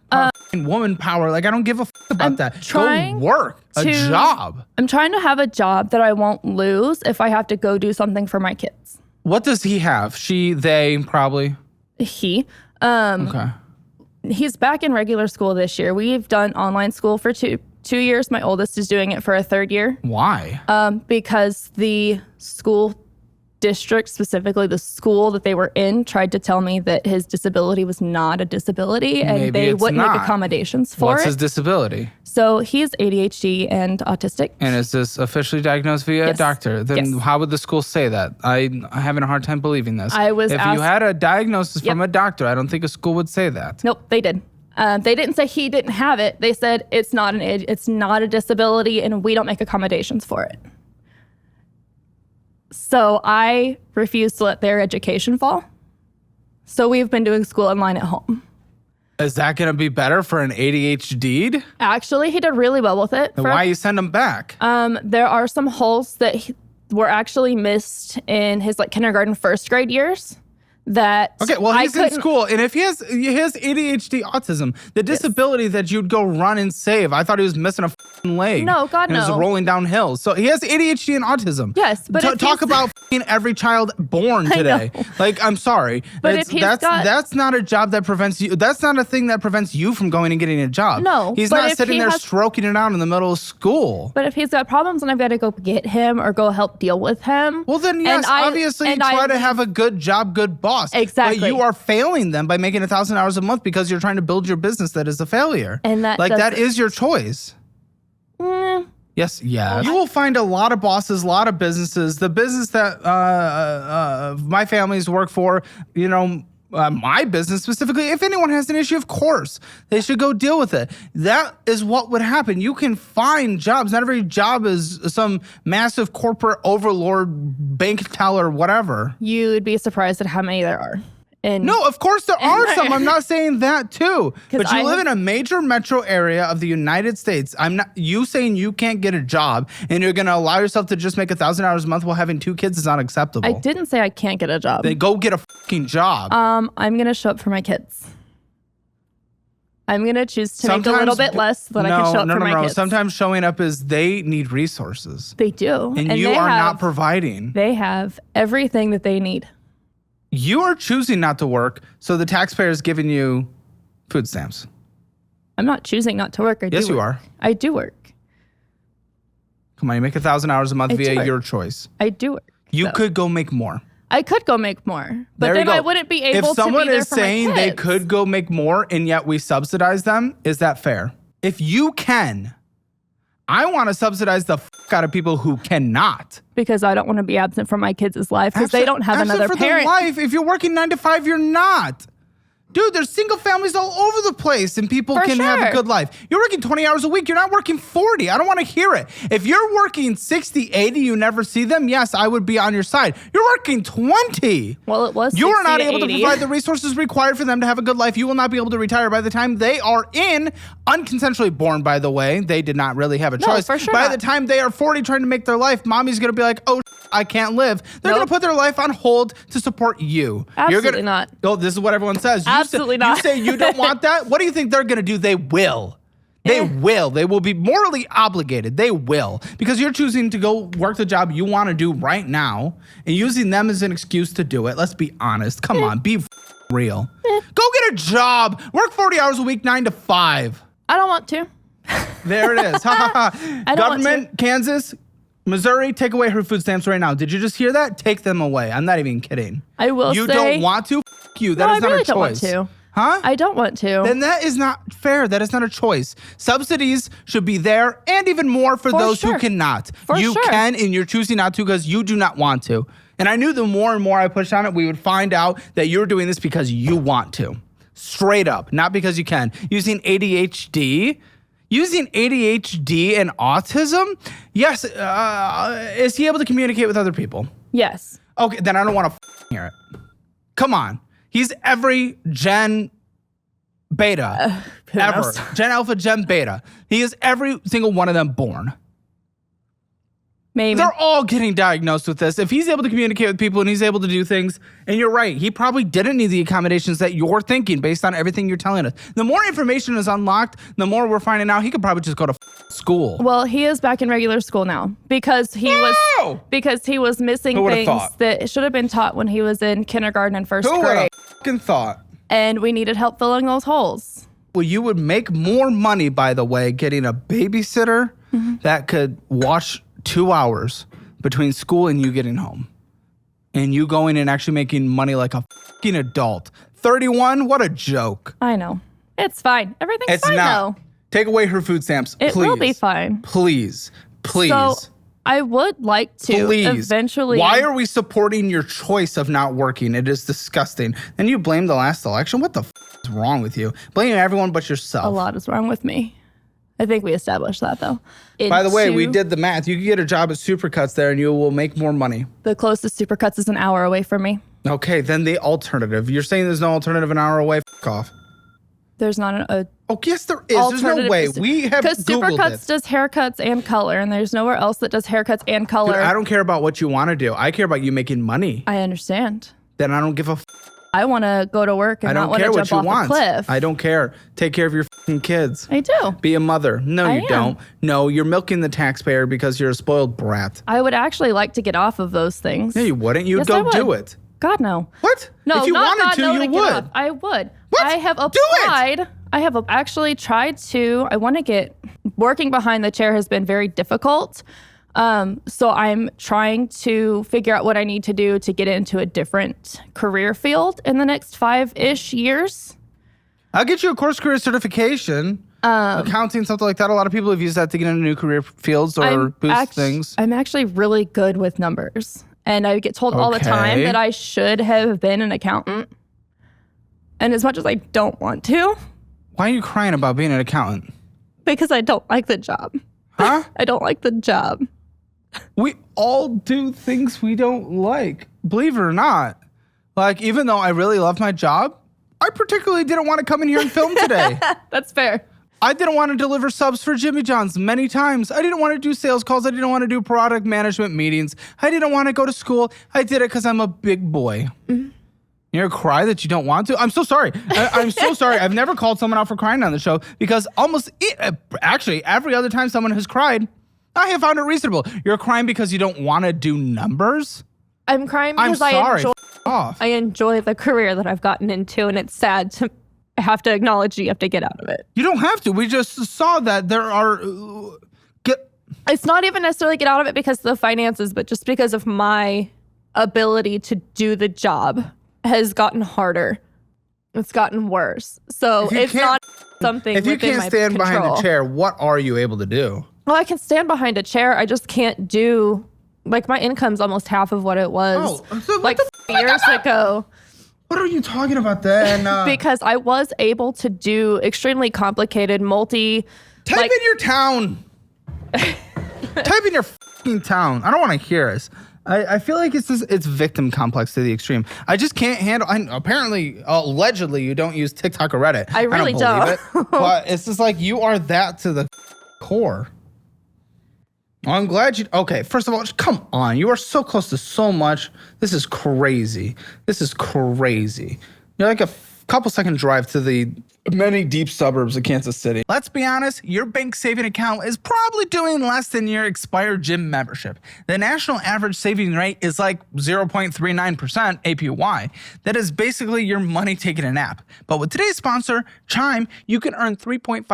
woman power. Like, I don't give a about that. Go work a job. I'm trying to have a job that I won't lose if I have to go do something for my kids. What does he have? She, they, probably? He. Okay. He's back in regular school this year. We've done online school for two years. My oldest is doing it for a third year. Why? Because the school district, specifically the school that they were in, tried to tell me that his disability was not a disability and Maybe they wouldn't not. make accommodations for What's it. his disability? So he's ADHD and autistic. And is this officially diagnosed via a doctor? Then how would the school say that? I'm having a hard time believing this. If you had a diagnosis from a doctor, I don't think a school would say that. Nope, they did. They didn't say he didn't have it. They said it's not a disability and we don't make accommodations for it. So I refuse to let their education fall. So we've been doing school online at home. Is that going to be better for an ADHD? Actually, he did really well with it. Then why you send him back? There are some holes that were actually missed in his kindergarten, first grade years. Okay, well, he's in school, and if he has ADHD autism, the disability that you'd go run and save, I thought he was missing a leg. No, God, and no. He was rolling down hills. So he has ADHD and autism. Yes, but talk about every child born today. Like, I'm sorry. But that's not a job that prevents you. That's not a thing that prevents you from going and getting a job. No, he's not sitting there stroking it out in the middle of school. But if he's got problems and I've got to go get him or go help deal with him. Well, then yes, obviously you try to have a good job, good boss. Exactly. But you are failing them by making $1,000 a month because you're trying to build your business that is a failure. And that is your choice. Yes. You will find a lot of bosses, a lot of businesses. The business that my families work for, my business specifically, if anyone has an issue, of course, they should go deal with it. That is what would happen. You can find jobs. Not every job is some massive corporate overlord, bank teller, whatever. You'd be surprised at how many there are. No, of course there are some. I'm not saying that too. But you live in a major metro area of the United States. You saying you can't get a job and you're going to allow yourself to just make $1,000 a month while having 2 kids is not acceptable. I didn't say I can't get a job. Then go get a fucking job. I'm going to show up for my kids. I'm going to choose to make a little bit less so that I can show up for my kids. Sometimes showing up is they need resources. They do. And you are not providing. They have everything that they need. You are choosing not to work, so the taxpayer is giving you food stamps. I'm not choosing not to work. Yes, you are. I do work. Come on, you make $1,000 a month via your choice. I do work. You could go make more. I could go make more, but then I wouldn't be able to be there for my kids. If someone is saying they could go make more and yet we subsidize them, is that fair? If you can, I want to subsidize the out of people who cannot. Because I don't want to be absent from my kids' life because they don't have another parent. Life. If you're working 9 to 5, you're not. Dude, there's single families all over the place and people can have a good life. You're working 20 hours a week. You're not working 40. I don't want to hear it. If you're working 60, 80, you never see them, yes, I would be on your side. You're working 20. Well, it was 60 You are not able 80. to provide the resources required for them to have a good life. You will not be able to retire by the time they are unconsensually born, by the way. They did not really have a choice. For sure by the time they are 40 trying to make their life, mommy's going to be like, oh, I can't live. They're going to put their life on hold to support you. Absolutely not. Oh, this is what everyone says. Absolutely not. You say you don't want that? What do you think they're going to do? They will. They will. They will be morally obligated. They will. Because you're choosing to go work the job you want to do right now and using them as an excuse to do it. Let's be honest. Come on. Be real. Go get a job. Work 40 hours a week, 9 to 5. I don't want to. There it is. Government, Kansas, Missouri, take away her food stamps right now. Did you just hear that? Take them away. I'm not even kidding. I will You say, don't want to? You. That is not a choice. Don't want to. Huh? I don't want to. Then that is not fair. That is not a choice. Subsidies should be there and even more for those who cannot. You can, and you're choosing not to because you do not want to. And I knew the more and more I pushed on it, we would find out that you're doing this because you want to. Straight up, not because you can. Using ADHD and autism? Yes. Is he able to communicate with other people? Yes. Okay, then I don't want to hear it. Come on. He's every Gen Beta ever. Gen Alpha, Gen Beta. He is every single one of them born. Maybe. They're all getting diagnosed with this. If he's able to communicate with people and he's able to do things, and you're right, he probably didn't need the accommodations that you're thinking based on everything you're telling us. The more information is unlocked, the more we're finding out he could probably just go to school. Well, he is back in regular school now because he was missing things that should have been taught when he was in kindergarten and first grade. Who would have fucking thought? And we needed help filling those holes. Well, you would make more money, by the way, getting a babysitter that could watch 2 hours between school and you getting home. And you going and actually making money like a fucking adult. 31? What a joke. I know. It's fine. Everything's fine, though. Take away her food stamps, please. It will be fine. Please. So I would like to eventually... Why are we supporting your choice of not working? It is disgusting. And you blame the last election? What the is wrong with you? Blame everyone but yourself. A lot is wrong with me. I think we established that, though. By the way, we did the math. You could get a job at Supercuts there and you will make more money. The closest Supercuts is an hour away from me. Okay, then the alternative. You're saying there's no alternative an hour away? F off. There's not a... Oh, yes, there is. There's no way. We have Googled it. Because Supercuts does haircuts and color, and there's nowhere else that does haircuts and color. Dude, I don't care about what you want to do. I care about you making money. I understand. Then I don't give a I want to go to work and not want to jump off a cliff. I don't care. Take care of your fucking kids. I do. Be a mother. No, you don't. No, you're milking the taxpayer because you're a spoiled brat. I would actually like to get off of those things. No, you wouldn't. You'd go do it. God, no. What? No, if you wanted to, you would. I would. What? I have applied. Do it. I have actually tried to. I want to get working behind the chair has been very difficult. So I'm trying to figure out what I need to do to get into a different career field in the next 5-ish years. I'll get you a course career certification. Accounting, something like that. A lot of people have used that to get into new career fields or boost things. I'm actually really good with numbers. And I get told all the time that I should have been an accountant. And as much as I don't want to. Why are you crying about being an accountant? Because I don't like the job. Huh? I don't like the job. We all do things we don't like, believe it or not. Like, even though I really love my job, I particularly didn't want to come in here and film today. That's fair. I didn't want to deliver subs for Jimmy John's many times. I didn't want to do sales calls. I didn't want to do product management meetings. I didn't want to go to school. I did it because I'm a big boy. Mm-hmm. You're gonna cry that you don't want to? I'm so sorry. I'm so sorry. I've never called someone out for crying on the show because actually, every other time someone has cried, I have found it reasonable. You're crying because you don't want to do numbers? I'm crying because I enjoy the career that I've gotten into, and it's sad to have to acknowledge you have to get out of it. You don't have to. We just saw that there are... It's not even necessarily get out of it because of the finances, but just because of my ability to do the job has gotten harder. It's gotten worse. So it's not something within my control. If you can't stand behind a chair, what are you able to do? Well, I can stand behind a chair. I just can't do... Like, my income's almost half of what it was years ago. What are you talking about then? Because I was able to do extremely complicated Type in your town. Type in your fucking town. I don't want to hear this. I feel like it's victim complex to the extreme. I just can't handle. Apparently, allegedly, you don't use TikTok or Reddit. I really don't believe it. But it's just like you are that to the core. Well, I'm glad you... Okay, first of all, come on. You are so close to so much. This is crazy. This is crazy. You're like a couple second drive to the many deep suburbs of Kansas City. Let's be honest, your bank saving account is probably doing less than your expired gym membership. The national average saving rate is like 0.39% APY. That is basically your money taking a nap. But with today's sponsor, Chime, you can earn 3.5%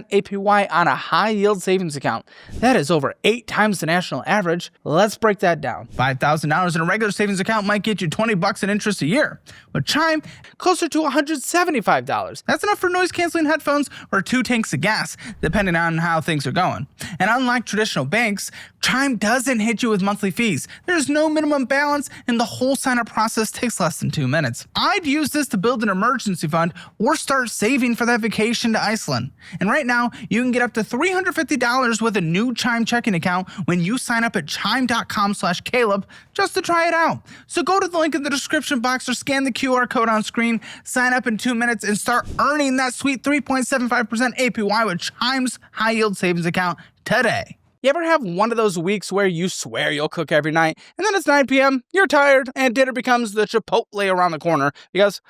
APY on a high yield savings account. That is over 8 times the national average. Let's break that down. $5,000 in a regular savings account might get you $20 in interest a year. With Chime, closer to $175. That's enough for noise-canceling headphones or 2 tanks of gas, depending on how things are going. And unlike traditional banks, Chime doesn't hit you with monthly fees. There's no minimum balance, and the whole sign-up process takes less than 2 minutes. I'd use this to build an emergency fund or start saving for that vacation to Iceland. And right now, you can get up to $350 with a new Chime checking account when you sign up at chime.com/Caleb just to try it out. So go to the link in the description box or scan the QR code on screen, sign up in 2 minutes, and start earning that sweet 3.75% APY with Chime's high yield savings account today. You ever have one of those weeks where you swear you'll cook every night, and then it's 9 p.m., you're tired, and dinner becomes the Chipotle around the corner? Because,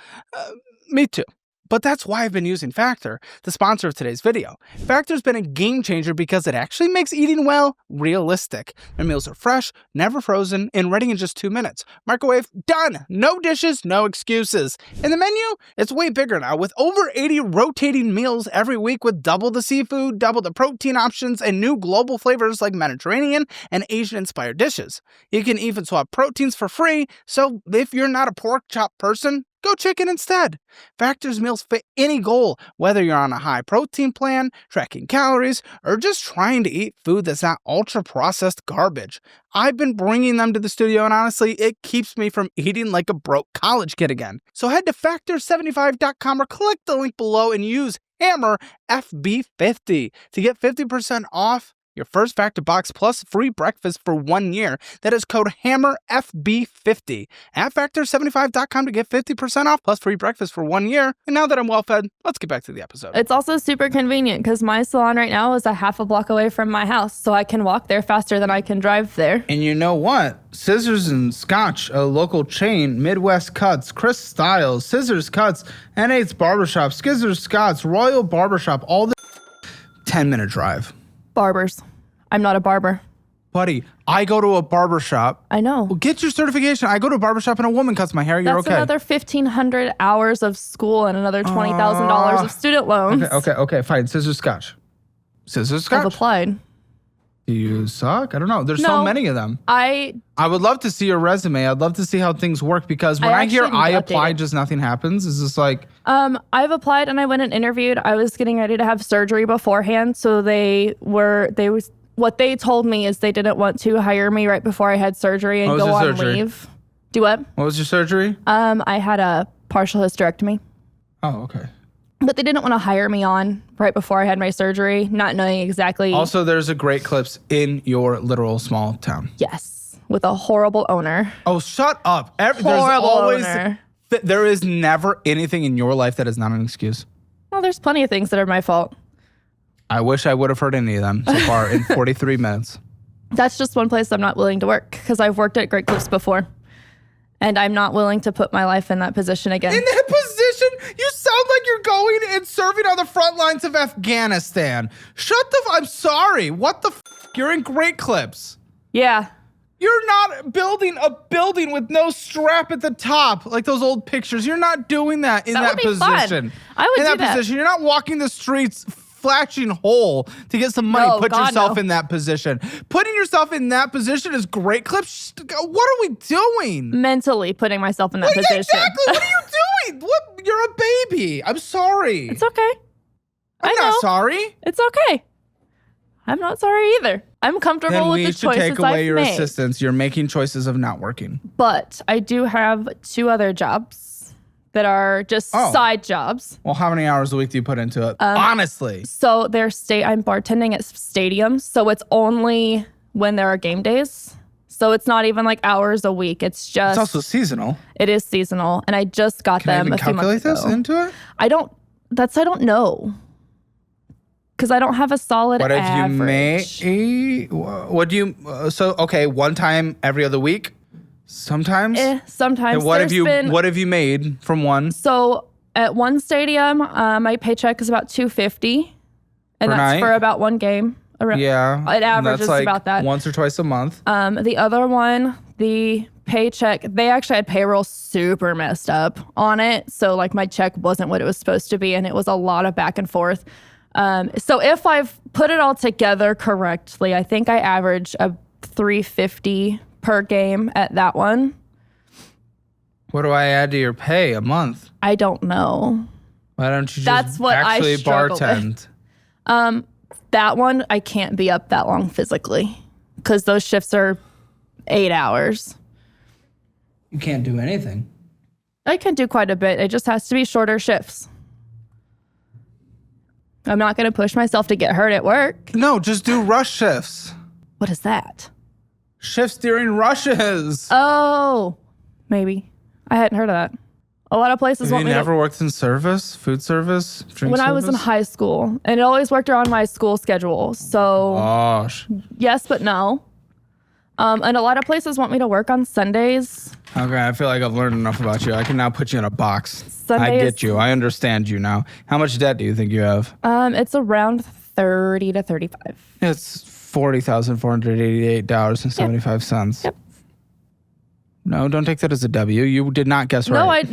me too. But that's why I've been using Factor, the sponsor of today's video. Factor's been a game changer because it actually makes eating well realistic. Their meals are fresh, never frozen, and ready in just 2 minutes. Microwave, done. No dishes, no excuses. And the menu, it's way bigger now with over 80 rotating meals every week with double the seafood, double the protein options, and new global flavors like Mediterranean and Asian-inspired dishes. You can even swap proteins for free, so if you're not a pork chop person, go chicken instead. Factor's meals fit any goal, whether you're on a high protein plan, tracking calories, or just trying to eat food that's not ultra-processed garbage. I've been bringing them to the studio, and honestly, it keeps me from eating like a broke college kid again. So head to Factor75.com or click the link below and use HAMMERFB50 to get 50% off your first Factor box plus free breakfast for 1 year. That is code HAMMERFB50 at Factor75.com to get 50% off plus free breakfast for 1 year. And now that I'm well fed, let's get back to the episode. It's also super convenient because my salon right now is a half a block away from my house, so I can walk there faster than I can drive there. And you know what? Scissors and Scotch, a local chain, Midwest Cuts, Chris Styles, Scissors Cuts, N8's Barbershop, Scissors Scott's, Royal Barbershop, all the 10-minute drive. Barbers. I'm not a barber. Buddy, I go to a barbershop. I know. Well, get your certification. I go to a barbershop and a woman cuts my hair. You're That's okay. another 1,500 hours of school and another $20,000 of student loans. Okay, fine. Scissors Scotch. Scissors Scotch? I've applied. Do you suck? I don't know. There's so many of them. I would love to see your resume. I'd love to see how things work because when I hear I applied, just nothing happens. It's just like... I've applied and I went and interviewed. I was getting ready to have surgery beforehand. So what they told me is they didn't want to hire me right before I had surgery and go on leave. Do what? What was your surgery? I had a partial hysterectomy. Oh, okay. But they didn't want to hire me on right before I had my surgery, not knowing exactly. Also, there's a great clips in your literal small town. Yes, with a horrible owner. Oh, shut up. Horrible owner. There is never anything in your life that is not an excuse. Well, there's plenty of things that are my fault. I wish I would have heard any of them so far in 43 minutes. That's just one place I'm not willing to work because I've worked at Great Clips before. And I'm not willing to put my life in that position again. In that position? You sound like you're going and serving on the front lines of Afghanistan. I'm sorry. What the f***? You're in Great Clips. Yeah. You're not building a building with no strap at the top, like those old pictures. You're not doing that in that position. Fun. I would do that. Position. You're not walking the streets flashing hole to get some money. Put yourself in that position. Putting yourself in that position is Great Clips. What are we doing? Mentally putting myself in that position. Exactly. What are you doing? What? You're a baby. I'm sorry. It's okay. I'm not sorry. It's okay. I'm not sorry either. I'm comfortable with the choices I've made. Then we should take away your assistance. You're making choices of not working. But I do have 2 other jobs that are just side jobs. Well, how many hours a week do you put into it? Honestly. So I'm bartending at stadiums. So it's only when there are game days. So it's not even like hours a week. It's also seasonal. It is seasonal. And I just got them a few months ago. Can I calculate this into it? I don't know. Because I don't have a solid average. What do you, one time every other week? Sometimes? Sometimes. And what have you made from one? So at one stadium, my paycheck is about $250, and that's for about one game. Yeah. It averages like about that. Once or twice a month. The other one, the paycheck, they actually had payroll super messed up on it. So like my check wasn't what it was supposed to be, and it was a lot of back and forth. So if I've put it all together correctly, I think I average a $350 per game at that one. What do I add to your pay a month? I don't know. Why don't you just actually bartend? That one, I can't be up that long physically because those shifts are 8 hours. You can't do anything. I can do quite a bit. It just has to be shorter shifts. I'm not going to push myself to get hurt at work. No, just do rush shifts. What is that? Shifts during rushes. Oh, maybe. I hadn't heard of that. A lot of places Have you never worked in service, food service, drink when service? I was in high school, and it always worked around my school schedule. So Gosh. yes, but no. And a lot of places want me to work on Sundays. Okay, I feel like I've learned enough about you. I can now put you in a box. I get you. I understand you now. How much debt do you think you have? It's around 30 to 35. It's $40,488.75. Yep. No, don't take that as a W. You did not guess right.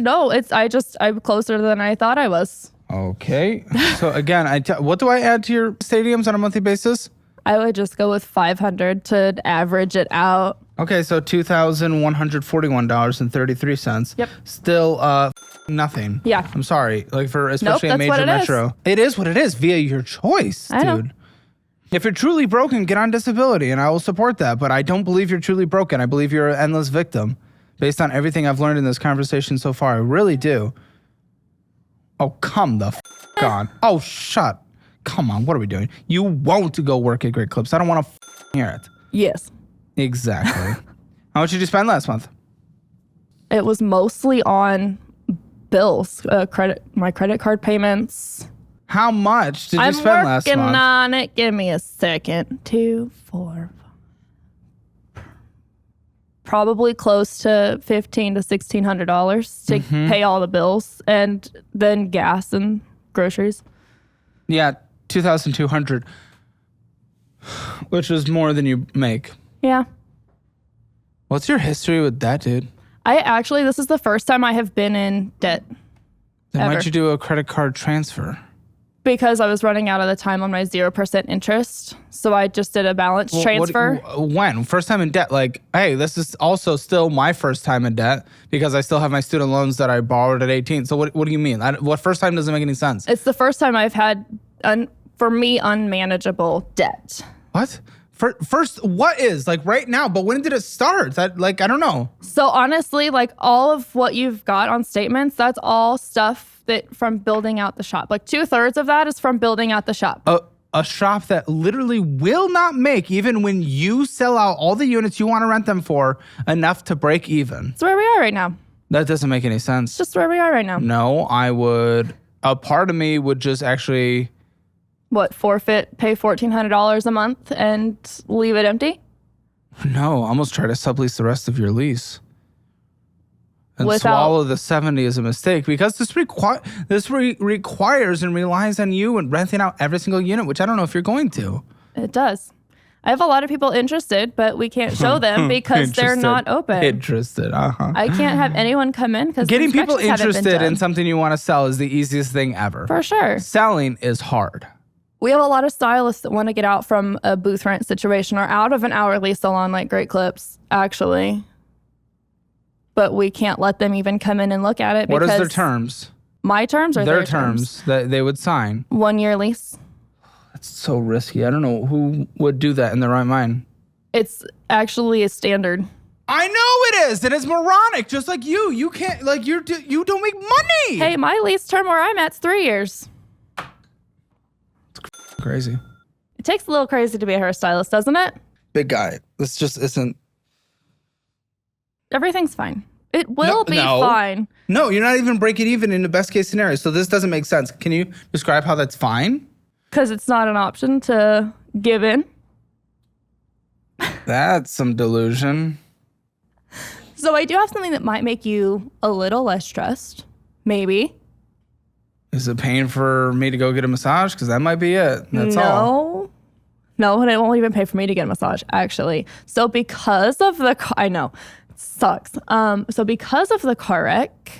I'm closer than I thought I was. Okay. So again, what do I add to your stadiums on a monthly basis? I would just go with 500 to average it out. Okay, so $2,141.33. Yep. Still nothing. Yeah. I'm sorry. Like for especially a that's what major it metro. It is what it is via your choice, I know. dude. If you're truly broken, get on disability and I will support that. But I don't believe you're truly broken. I believe you're an endless victim based on everything I've learned in this conversation so far. I really do. Oh, come the on. Oh, shut. Come on. What are we doing? You won't go work at Great Clips. I don't want to hear it. Yes. Exactly. How much did you spend last month? It was mostly on bills, my credit card payments. How much did you spend last month? I'm working on it. Give me a second. 2, 4, probably close to $1,500 to $1,600 to pay all the bills and then gas and groceries. Yeah, $2,200, which is more than you make. Yeah. What's your history with debt, dude? This is the first time I have been in debt. Then why'd you do a credit card transfer? Because I was running out of the time on my 0% interest. So I just did a balance transfer. When? First time in debt? Like, hey, this is also still my first time in debt because I still have my student loans that I borrowed at 18. So what do you mean? What first time doesn't make any sense? It's the first time I've had, for me, unmanageable debt. What? First, what is? Like right now, but when did it start? I don't know. So honestly, like all of what you've got on statements, that's all stuff that from building out the shop. Like 2/3 of that is from building out the shop. A shop that literally will not make, even when you sell out all the units you want to rent them for, enough to break even. It's where we are right now. That doesn't make any sense. It's just where we are right now. No, a part of me would just actually... forfeit, pay $1,400 a month and leave it empty? No, almost try to sublease the rest of your lease. And swallow the 70 as a mistake because this requires and relies on you and renting out every single unit, which I don't know if you're going to. It does. I have a lot of people interested, but we can't show them because they're not open. Interested, I can't have anyone come in because getting people interested in something you want to sell is the easiest thing ever. For sure. Selling is hard. We have a lot of stylists that want to get out from a booth rent situation or out of an hourly salon like Great Clips, actually. But we can't let them even come in and look at it. What is their terms? My terms or their terms that they would sign? 1-year lease. That's so risky. I don't know who would do that in their right mind. It's actually a standard. I know it is. And it's moronic, just like you. You can't, you don't make money. Hey, my lease term where I'm at's 3 years. It's crazy. It takes a little crazy to be a hairstylist, doesn't it? Big guy. This just isn't. Everything's fine. It will be fine. No, you're not even breaking even in the best case scenario. So this doesn't make sense. Can you describe how that's fine? Because it's not an option to give in. That's some delusion. So I do have something that might make you a little less stressed. Maybe. Is it paying for me to go get a massage? Because that might be it. That's all. No, and it won't even pay for me to get a massage, actually. So because of the... I know. Sucks. So because of the car wreck,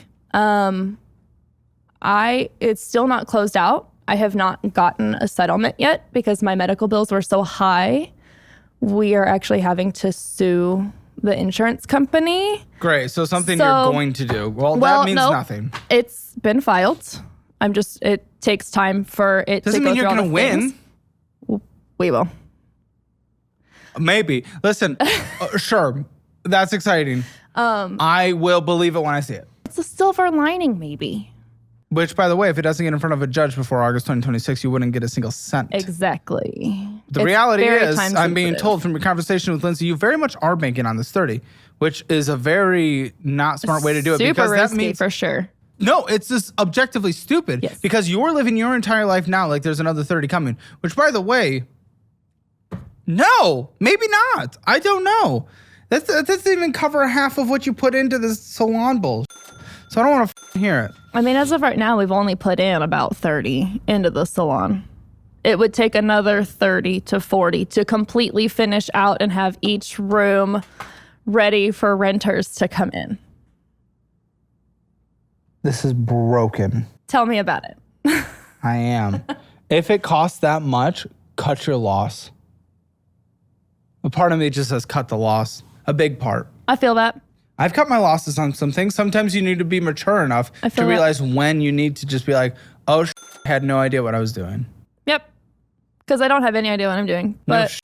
it's still not closed out. I have not gotten a settlement yet because my medical bills were so high. We are actually having to sue the insurance company. Great. So something you're going to do. Well, that means nothing. It's been filed. It takes time for it to go through all the things. Doesn't mean you're going to win. We will. Maybe. Listen, sure. That's exciting. I will believe it when I see it. It's a silver lining, maybe. Which, by the way, if it doesn't get in front of a judge before August 2026, you wouldn't get a single cent. Exactly. The reality is, I'm being told from your conversation with Lindsay, you very much are banking on this 30, which is a very not smart way to do it. Super because risky, that means for sure. No, it's just objectively stupid. Yes. Because you're living your entire life now like there's another 30 coming. Which, by the way, no, maybe not. I don't know. That doesn't even cover half of what you put into the salon bull. So I don't want to hear it. I mean, as of right now, we've only put in about 30 into the salon. It would take another 30 to 40 to completely finish out and have each room ready for renters to come in. This is broken. Tell me about it. I am. If it costs that much, cut your loss. A part of me just says cut the loss. A big part. I feel that. I've cut my losses on some things. Sometimes you need to be mature enough to realize when you need to just be like, oh, I had no idea what I was doing. Yep. Because I don't have any idea what I'm doing. But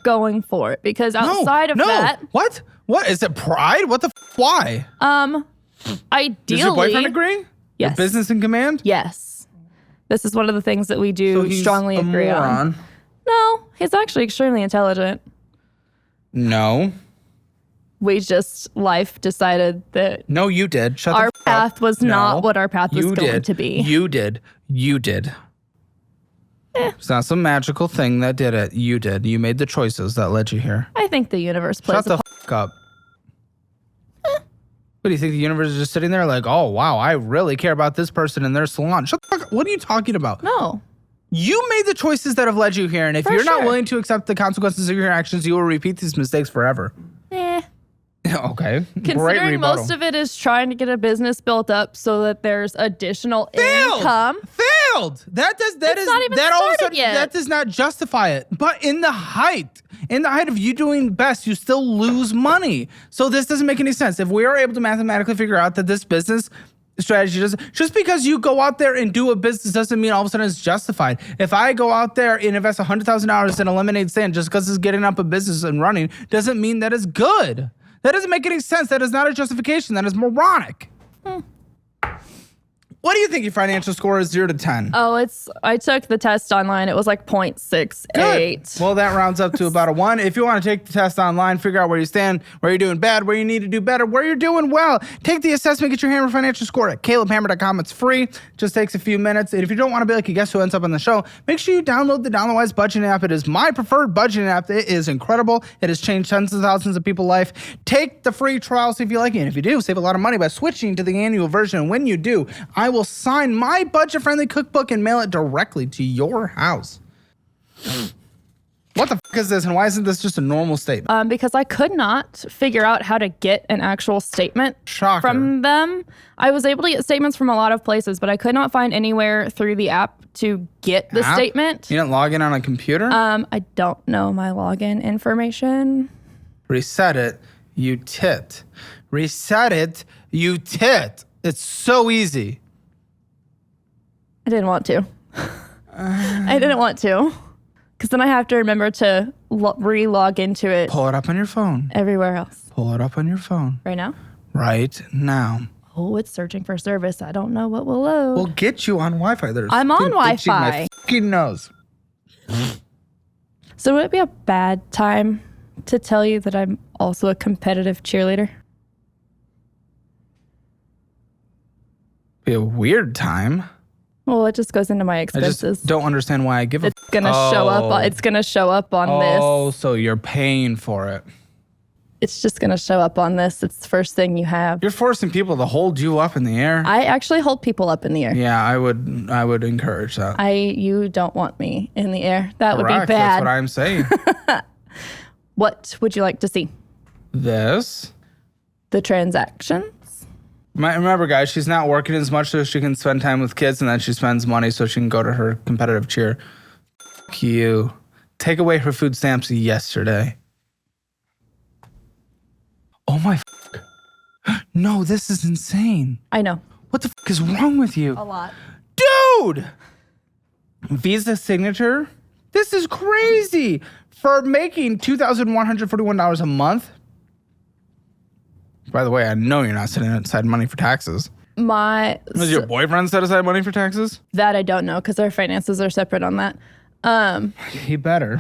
going for it. Because outside of that. What? What? Is it pride? What the why? Ideally. Does your boyfriend agree? Yes. Your business in command? Yes. This is one of the things that we do strongly agree on. No, he's actually extremely intelligent. No. We just, life decided that. No, you did. Shut the our path was not what our path was going to be. You did. It's not some magical thing that did it. You did. You made the choices that led you here. I think the universe plays Shut the up. What do you think the universe is just sitting there like, oh, wow, I really care about this person in their salon? Shut the fuck up. What are you talking about? No. You made the choices that have led you here, and if you're not willing to accept the consequences of your actions, you will repeat these mistakes forever. Okay. Considering most of it is trying to get a business built up so that there's additional income. Failed. That does not justify it. But in the height of you doing best, you still lose money. So this doesn't make any sense. If we are able to mathematically figure out that this business strategy just because you go out there and do a business doesn't mean all of a sudden it's justified. If I go out there and invest $100,000 in a lemonade stand just because it's getting up a business and running doesn't mean that it's good. That doesn't make any sense. That is not a justification. That is moronic. What do you think your financial score is 0 to 10? Oh, I took the test online. It was like 0.68. Good. Well, that rounds up to about a 1. If you want to take the test online, figure out where you stand, where you're doing bad, where you need to do better, where you're doing well, take the assessment, get your Hammer financial score at calebhammer.com. It's free. Just takes a few minutes. And if you don't want to be like a guest who ends up on the show, make sure you download the DollarWise budgeting app. It is my preferred budgeting app. It is incredible. It has changed tens of thousands of people's life. Take the free trial, see if you like it. And if you do, save a lot of money by switching to the annual version. And when you do, I will sign my budget-friendly cookbook and mail it directly to your house. What the fuck is this, and why isn't this just a normal statement? Because I could not figure out how to get an actual statement from them. I was able to get statements from a lot of places, but I could not find anywhere through the app to get the statement. You didn't log in on a computer? I don't know my login information. Reset it, you tit. Reset it, you tit. It's so easy. I didn't want to. I didn't want to. Because then I have to remember to re-log into it. Pull it up on your phone. Everywhere else. Pull it up on your phone. Right now? Right now. Oh, it's searching for service. I don't know what will load. We'll get you on Wi-Fi. I'm on Wi-Fi. My fucking nose. So would it be a bad time to tell you that I'm also a competitive cheerleader? Be a weird time. Well, it just goes into my expenses. I just don't understand why I give a. It's gonna show up. It's gonna show up on this. Oh, so you're paying for it. It's just gonna show up on this. It's the first thing you have. You're forcing people to hold you up in the air. I actually hold people up in the air. Yeah, I would encourage that. You don't want me in the air. That would be bad. That's what I'm saying. What would you like to see? This. The transaction. Remember, guys, she's not working as much so she can spend time with kids, and then she spends money so she can go to her competitive cheer. Fuck you. Take away her food stamps yesterday. Oh my fuck. No, this is insane. I know. What the fuck is wrong with you? A lot. Dude! Visa signature? This is crazy. For making $2,141 a month. By the way, I know you're not setting aside money for taxes. Does your boyfriend set aside money for taxes? That I don't know because our finances are separate on that. He better.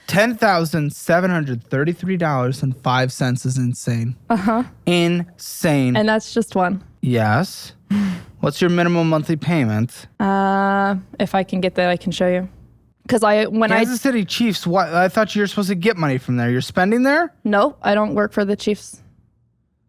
$10,733.05 is insane. Uh-huh. Insane. And that's just one. Yes. What's your minimum monthly payment? If I can get that, I can show you. Because Kansas City Chiefs, what? I thought you were supposed to get money from there. You're spending there? No, I don't work for the Chiefs.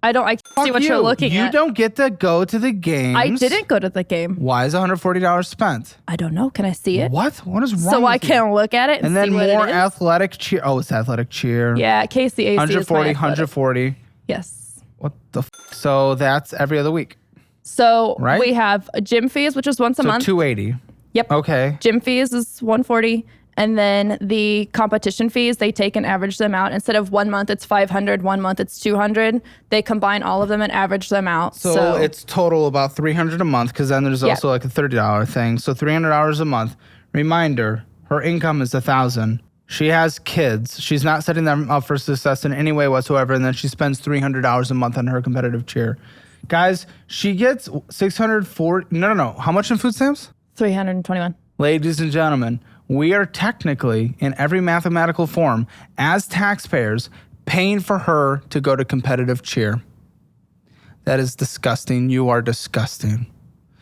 I can't see what you're looking at. You don't get to go to the games. I didn't go to the game. Why is $140 spent? I don't know. Can I see it? What? What is wrong So with I can look at it and then see what more it is? athletic cheer. Oh, it's athletic cheer. Yeah, KCAC 140, is my athletic. 140. Yes. What the So that's every other week. So Right? we have a gym fees, which is once a month. $280. Yep. Okay. Gym fees is $140. And then the competition fees, they take and average them out. Instead of 1 month, it's $500. 1 month, it's $200. They combine all of them and average them out. So it's total about $300 a month, because then there's also like a $30 thing. So $300 a month. Reminder, her income is $1,000. She has kids. She's not setting them up for success in any way whatsoever. And then she spends $300 a month on her competitive cheer. Guys, she gets $640. No. How much in food stamps? $321. Ladies and gentlemen, we are technically, in every mathematical form, as taxpayers, paying for her to go to competitive cheer. That is disgusting. You are disgusting.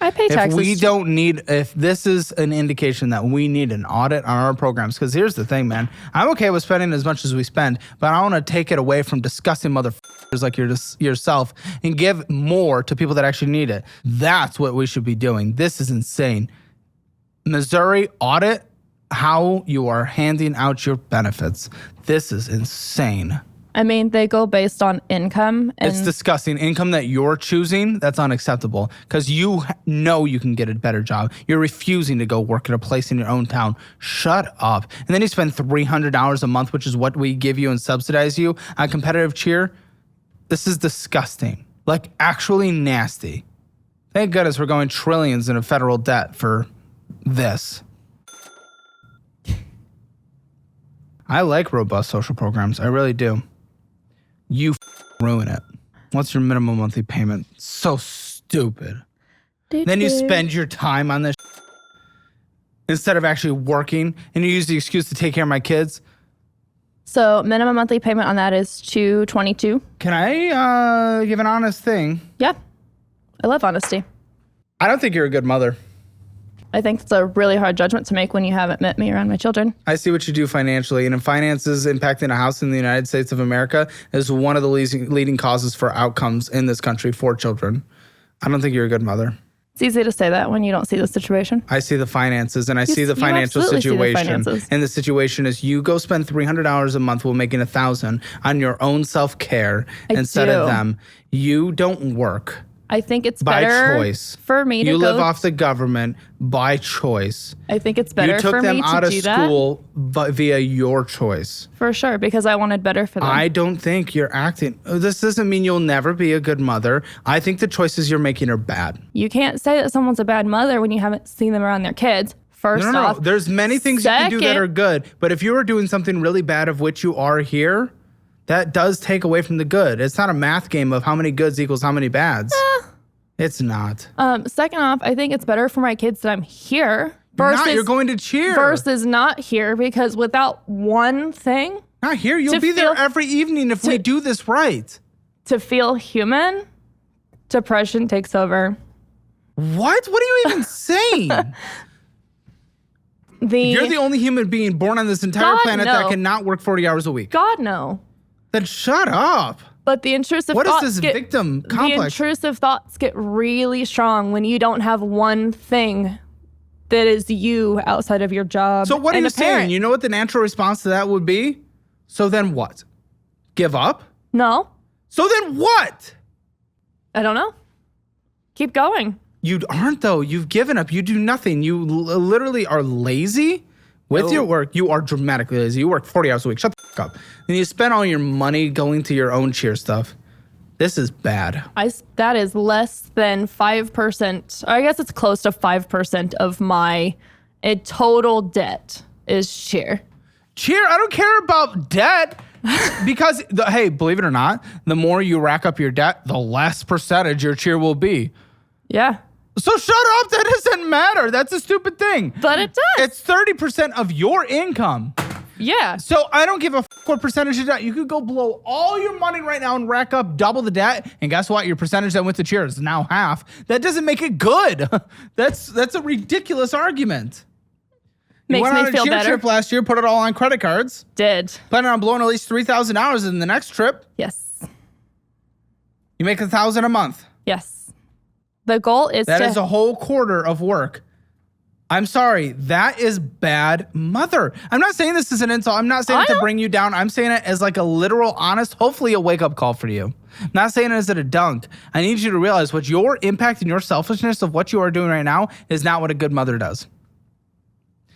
I pay taxes. If this is an indication that we need an audit on our programs, because here's the thing, man. I'm okay with spending as much as we spend, but I want to take it away from disgusting motherfuckers like yourself and give more to people that actually need it. That's what we should be doing. This is insane. Missouri, audit how you are handing out your benefits. This is insane. I mean, they go based on income. And It's disgusting. Income that you're choosing, that's unacceptable, because you know you can get a better job. You're refusing to go work at a place in your own town. Shut up. And then you spend $300 a month, which is what we give you and subsidize you on competitive cheer. This is disgusting. Like, actually nasty. Thank goodness we're going trillions in a federal debt for this. I like robust social programs. I really do. You ruin it. What's your minimum monthly payment? So stupid. Then you spend your time on this instead of actually working, and you use the excuse to take care of my kids. So minimum monthly payment on that is $222. Can I give an honest thing? Yeah. I love honesty. I don't think you're a good mother. I think it's a really hard judgment to make when you haven't met me around my children. I see what you do financially, and in finances, impacting a house in the United States of America is one of the leading causes for outcomes in this country for children. I don't think you're a good mother. It's easy to say that when you don't see the situation. I see the finances, and I see the financial situation. And the situation is you go spend $300 a month while making $1,000 on your own self-care instead of them. You don't work. I think it's by better choice. For me to You go live off the government by choice. I think it's better for me to do that. You took them out of school via your choice. For sure, because I wanted better for them. I don't think you're acting. This doesn't mean you'll never be a good mother. I think the choices you're making are bad. You can't say that someone's a bad mother when you haven't seen them around their kids. First off. There's many things you can do that are good. But if you were doing something really bad of which you are here, that does take away from the good. It's not a math game of how many goods equals how many bads. It's not. Second off, I think it's better for my kids that I'm here versus you're going to cheer. Versus not here, because without one thing, not here, you'll be there every evening if we do this right. To feel human, depression takes over. What? What are you even saying? You're the only human being born on this entire planet that cannot work 40 hours a week. God, no. Then shut up. But the intrusive thoughts victim complex? The intrusive thoughts get really strong when you don't have one thing that is you outside of your job. So what are you saying? You know what the natural response to that would be? So then what? Give up? No. So then what? I don't know. Keep going. You aren't, though. You've given up. You do nothing. You literally are lazy. With your work, you are dramatically lazy. You work 40 hours a week. Shut the fuck up. Then you spend all your money going to your own cheer stuff. This is bad. That is less than 5%. I guess it's close to 5% of my total debt is cheer. Cheer? I don't care about debt. Because, hey, believe it or not, the more you rack up your debt, the less percentage your cheer will be. Yeah. So shut up. That doesn't matter. That's a stupid thing. But it does. It's 30% of your income. Yeah. So I don't give a what percentage of debt. You could go blow all your money right now and rack up double the debt. And guess what? Your percentage that went to charity is now half. That doesn't make it good. That's a ridiculous argument. Makes you went me on a feel cheer better. trip last year, put it all on credit cards. Did. Planning on blowing at least $3,000 in the next trip. Yes. You make $1,000 a month. Yes. The goal is That is a whole quarter of work. I'm sorry. That is bad mother. I'm not saying this as an insult. I'm not saying it to bring you down. I'm saying it as like a literal, honest, hopefully a wake-up call for you. I'm not saying it as a dunk. I need you to realize what your impact and your selfishness of what you are doing right now is not what a good mother does.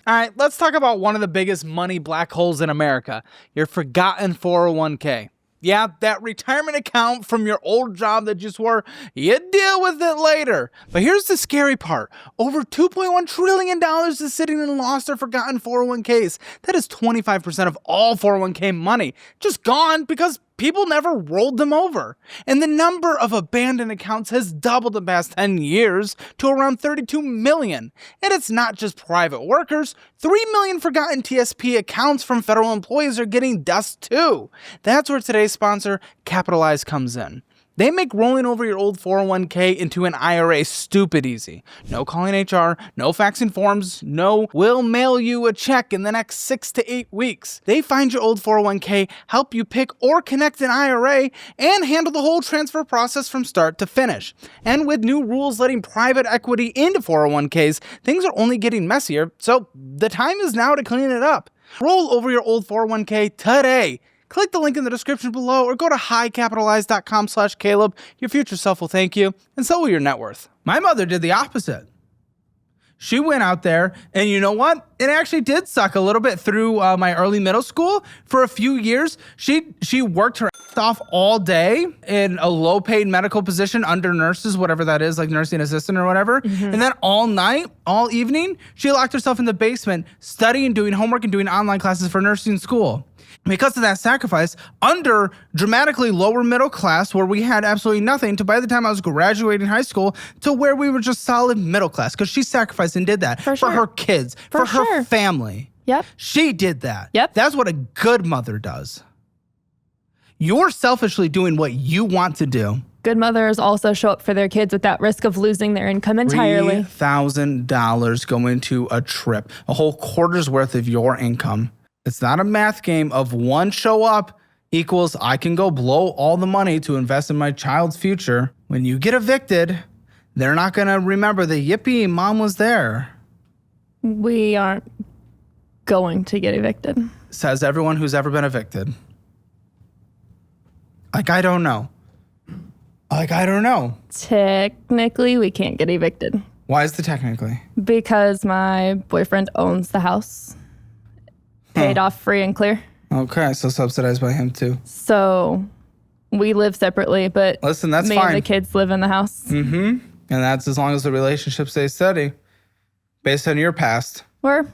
All right, let's talk about one of the biggest money black holes in America, your forgotten 401k. Yeah, that retirement account from your old job that you swore you'd deal with it later. But here's the scary part. Over $2.1 trillion is sitting in lost or forgotten 401ks. That is 25% of all 401k money. Just gone because people never rolled them over. And the number of abandoned accounts has doubled the past 10 years to around 32 million. And it's not just private workers. 3 million forgotten TSP accounts from federal employees are getting dust too. That's where today's sponsor, Capitalize, comes in. They make rolling over your old 401k into an IRA stupid easy. No calling HR, no faxing forms, no we'll mail you a check in the next 6 to 8 weeks. They find your old 401k, help you pick or connect an IRA, and handle the whole transfer process from start to finish. And with new rules letting private equity into 401ks, things are only getting messier, so the time is now to clean it up. Roll over your old 401k today. Click the link in the description below or go to highcapitalize.com/Caleb. Your future self will thank you, and so will your net worth. My mother did the opposite. She went out there, and you know what? It actually did suck a little bit through my early middle school. For a few years, she worked her ass off all day in a low-paid medical position under nurses, whatever that is, like nursing assistant or whatever. Mm-hmm. And then all night, all evening, she locked herself in the basement, studying, doing homework, and doing online classes for nursing school. Because of that sacrifice, under dramatically lower middle class, where we had absolutely nothing, to by the time I was graduating high school, to where we were just solid middle class, because she sacrificed and did that for her kids, for her family. Yep. She did that. Yep. That's what a good mother does. You're selfishly doing what you want to do. Good mothers also show up for their kids without risk of losing their income entirely. $3,000 going to a trip, a whole quarter's worth of your income. It's not a math game of one show up equals I can go blow all the money to invest in my child's future. When you get evicted, they're not going to remember the yippee, mom was there. We aren't going to get evicted. Says everyone who's ever been evicted. I don't know. I don't know. Technically, we can't get evicted. Why is the technically? Because my boyfriend owns the house. Paid off free and clear. Okay, so subsidized by him too. So we live separately, but listen, that's me fine. And the kids live in the house. Mm-hmm. And that's as long as the relationship stays steady. Based on your past. We're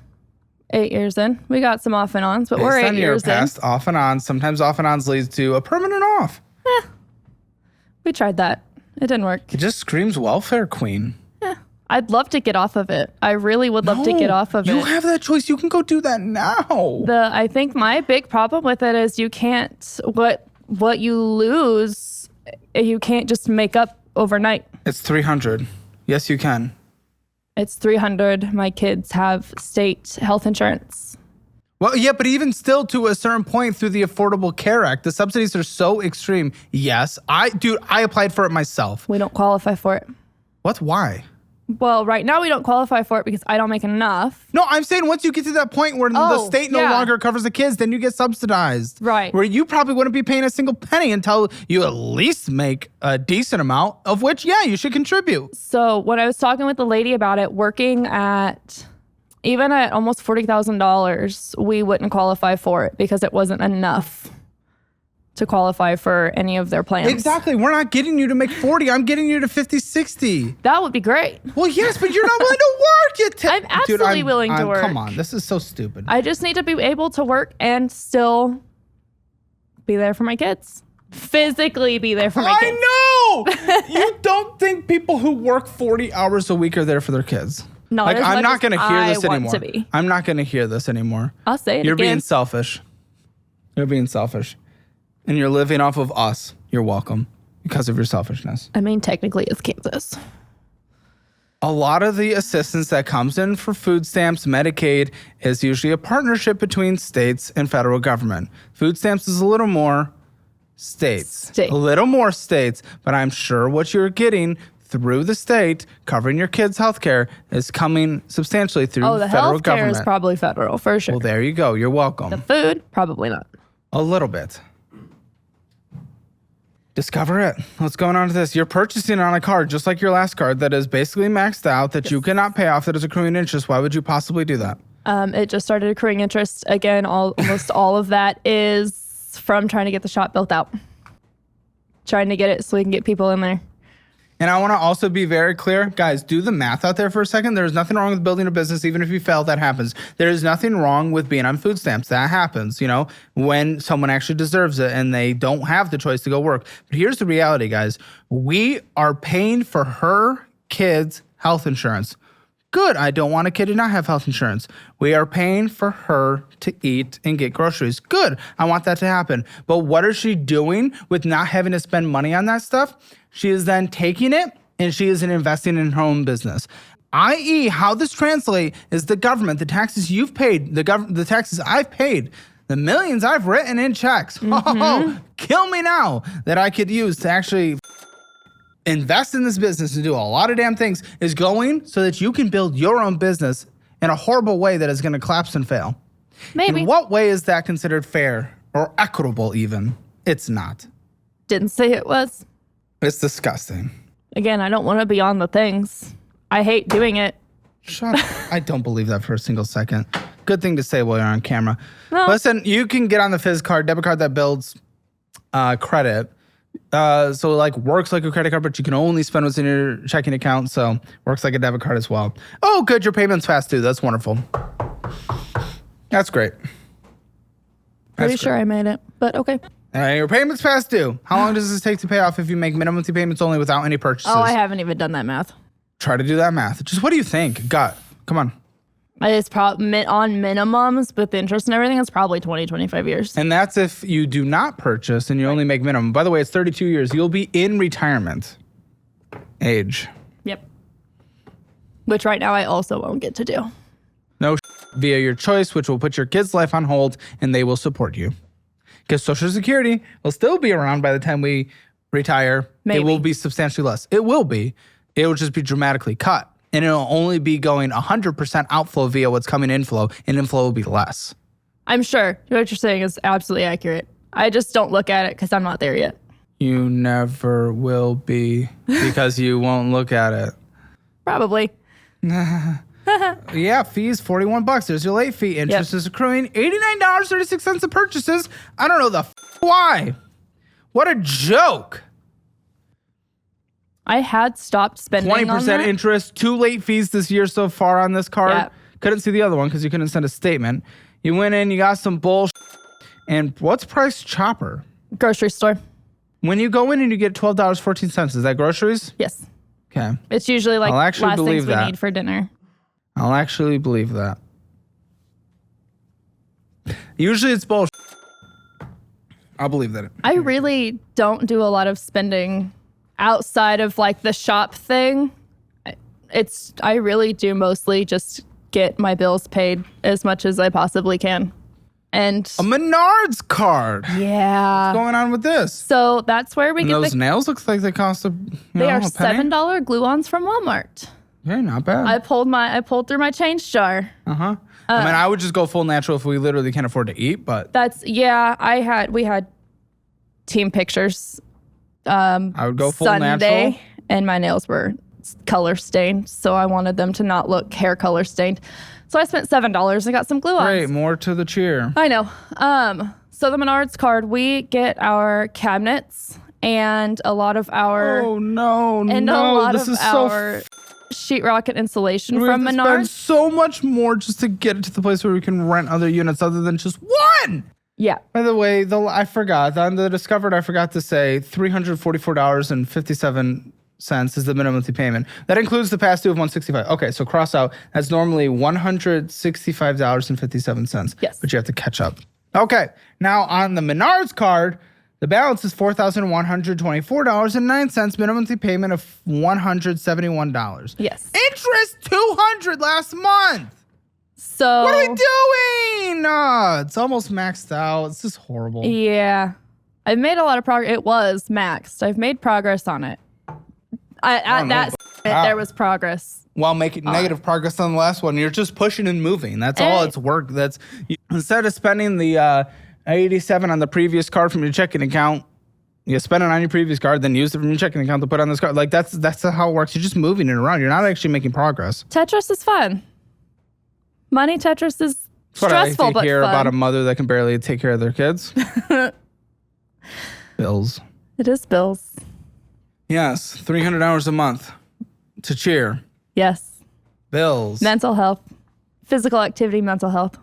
8 years in. We got some off and ons, but we're 8 years in. Past, off and on. Sometimes off and ons leads to a permanent off. We tried that. It didn't work. It just screams welfare queen. I'd love to get off of it. I really would love to get off of it. You have that choice. You can go do that now. I think my big problem with it is you can't, what you lose, you can't just make up overnight. It's $300. Yes, you can. It's $300. My kids have state health insurance. Well, yeah, but even still to a certain point through the Affordable Care Act, the subsidies are so extreme. Yes, I applied for it myself. We don't qualify for it. What? Why? Well, right now we don't qualify for it because I don't make enough. No, I'm saying once you get to that point where the state no longer covers the kids, then you get subsidized. Right. Where you probably wouldn't be paying a single penny until you at least make a decent amount, of which, you should contribute. So when I was talking with the lady about it, even at almost $40,000, we wouldn't qualify for it because it wasn't enough to qualify for any of their plans. Exactly. We're not getting you to make 40. I'm getting you to 50, 60. That would be great. Well, yes, but you're not willing to work. I'm absolutely willing to work. Come on. This is so stupid. I just need to be able to work and still be there for my kids. Physically be there for my kids. I know! You don't think people who work 40 hours a week are there for their kids? Not like, as I'm much not going to as hear I this want anymore. to be. I'm not going to hear this anymore. I'll say it You're again. being selfish. You're being selfish. And you're living off of us. You're welcome because of your selfishness. I mean, technically, it's Kansas. A lot of the assistance that comes in for food stamps, Medicaid, is usually a partnership between states and federal government. Food stamps is a little more states. A little more states, but I'm sure what you're getting through the state, covering your kids' health care, is coming substantially through the federal health government. care is probably federal, for sure. Well, there you go. You're welcome. The food, probably not. A little bit. Discover it. What's going on with this? You're purchasing on a card, just like your last card, that is basically maxed out, that you cannot pay off, that is accruing interest. Why would you possibly do that? It just started accruing interest. Again, almost all of that is from trying to get the shop built out. Trying to get it so we can get people in there. And I want to also be very clear, guys, do the math out there for a second. There's nothing wrong with building a business. Even if you fail, that happens. There's nothing wrong with being on food stamps. That happens, you know, when someone actually deserves it and they don't have the choice to go work. But here's the reality, guys. We are paying for her kids' health insurance. Good. I don't want a kid to not have health insurance. We are paying for her to eat and get groceries. Good. I want that to happen. But what is she doing with not having to spend money on that stuff? She is then taking it and she is investing in her own business. I.e., how this translates is the government, the taxes you've paid, the taxes I've paid, the millions I've written in checks. Oh, kill me now, that I could use to actually invest in this business and do a lot of damn things, is going so that you can build your own business in a horrible way that is going to collapse and fail. Maybe. In what way is that considered fair or equitable even? It's not. Didn't say it was. It's disgusting. Again, I don't want to be on the things. I hate doing it. Shut up. I don't believe that for a single second. Good thing to say while you're on camera. No. Listen, you can get on the Fizz card, debit card that builds credit. So like works like a credit card, but you can only spend what's in your checking account. So works like a debit card as well. Oh, good. Your payment's fast too. That's wonderful. That's great. Pretty sure I made it, but okay. Your payment's past due. How long does this take to pay off if you make minimum monthly payments only without any purchases? Oh, I haven't even done that math. Try to do that math. Just what do you think? Gut. Come on. It's probably on minimums with interest and everything. It's probably 20, 25 years. And that's if you do not purchase and you only make minimum. By the way, it's 32 years. You'll be in retirement age. Yep. Which right now I also won't get to do. No via your choice, which will put your kid's life on hold and they will support you. Because Social Security will still be around by the time we retire. Maybe. It will be substantially less. It will be. It will just be dramatically cut. And it'll only be going 100% outflow via what's coming inflow, and inflow will be less. I'm sure what you're saying is absolutely accurate. I just don't look at it because I'm not there yet. You never will be because you won't look at it. Probably. Yeah, fees, $41. There's your late fee. Interest is accruing $89.36 of purchases. I don't know why. What a joke. I had stopped spending 20% on that. interest, 2 late fees this year so far on this card. Yeah. Couldn't see the other one because you couldn't send a statement. You went in, you got some bullshit. And what's Price Chopper? Grocery store. When you go in and you get $12.14, is that groceries? Yes. Okay. It's usually like I'll actually last believe things we that. need for dinner. I'll actually believe that. Usually it's bullshit. I'll believe that. I really don't do a lot of spending outside of like the shop thing. I really do mostly just get my bills paid as much as I possibly can. And A Menards card. yeah. What's going on with this? So that's where we And get those nails looks like they cost they are a penny. $7 glue-ons from Walmart. Yeah, not bad. I pulled through my change jar. I mean, I would just go full natural if we literally can't afford to eat, but We had team pictures. I would go full Sunday, natural. and my nails were color stained, so I wanted them to not look hair color stained. So I spent $7. I got some glue-ons. Great, more to the cheer. I know. So the Menards card, we get our cabinets and a lot of our Oh no, and no! a lot This of is so. our sheetrock and insulation We from have to spend Menards. so much more just to get it to the place where we can rent other units other than just one. Yeah. By the way, I forgot on the Discovered. I forgot to say $344.57 is the minimum monthly payment. That includes the past due of $165. Okay, so cross out. That's normally $165.57. Yes. But you have to catch up. Okay, now on the Menards card, the balance is $4,124.09. Minimum monthly payment of $171. Yes. Interest $200 last month. So What are we doing? It's almost maxed out. It's just horrible. Yeah. I've made a lot of progress. It was maxed. I've made progress on it. There was progress. While making negative progress on the last one, you're just pushing and moving. That's all it's work. Instead of spending the 87 on the previous card from your checking account, you spend it on your previous card, then use it from your checking account to put on this card. Like that's how it works. You're just moving it around. You're not actually making progress. Tetris is fun. Money Tetris is stressful, but hear fun. about a mother that can barely take care of their kids. Bills. It is bills. Yes, 300 hours a month to cheer. Yes. Bills. Mental health. Physical activity, mental health.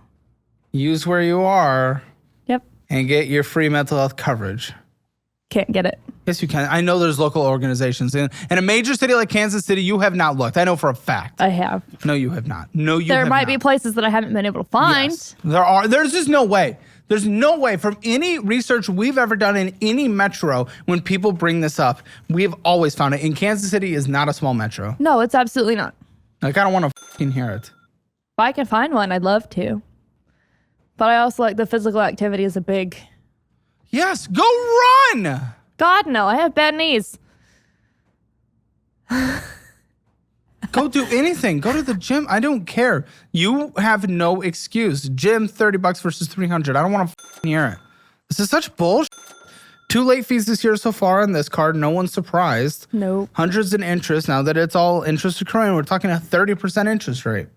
Use where you are. Yep. And get your free mental health coverage. Can't get it. Yes, you can. I know there's local organizations. In a major city like Kansas City, you have not looked. I know for a fact. I have. No, you have not. No, you There have might not. be places that I haven't been able to find. Yes, there are. There's just no way. There's no way from any research we've ever done in any metro, when people bring this up, we've always found it. And Kansas City is not a small metro. No, it's absolutely not. Like, I don't want to fucking hear it. If I can find one, I'd love to. But I also like the physical activity is a big... Yes, go run! God, no, I have bad knees. Go do anything. Go to the gym. I don't care. You have no excuse. Gym, $30 versus $300. I don't want to hear it. This is such bullshit. 2 late fees this year so far on this card. No one's surprised. Nope. Hundreds in interest. Now that it's all interest accruing, we're talking a 30% interest rate.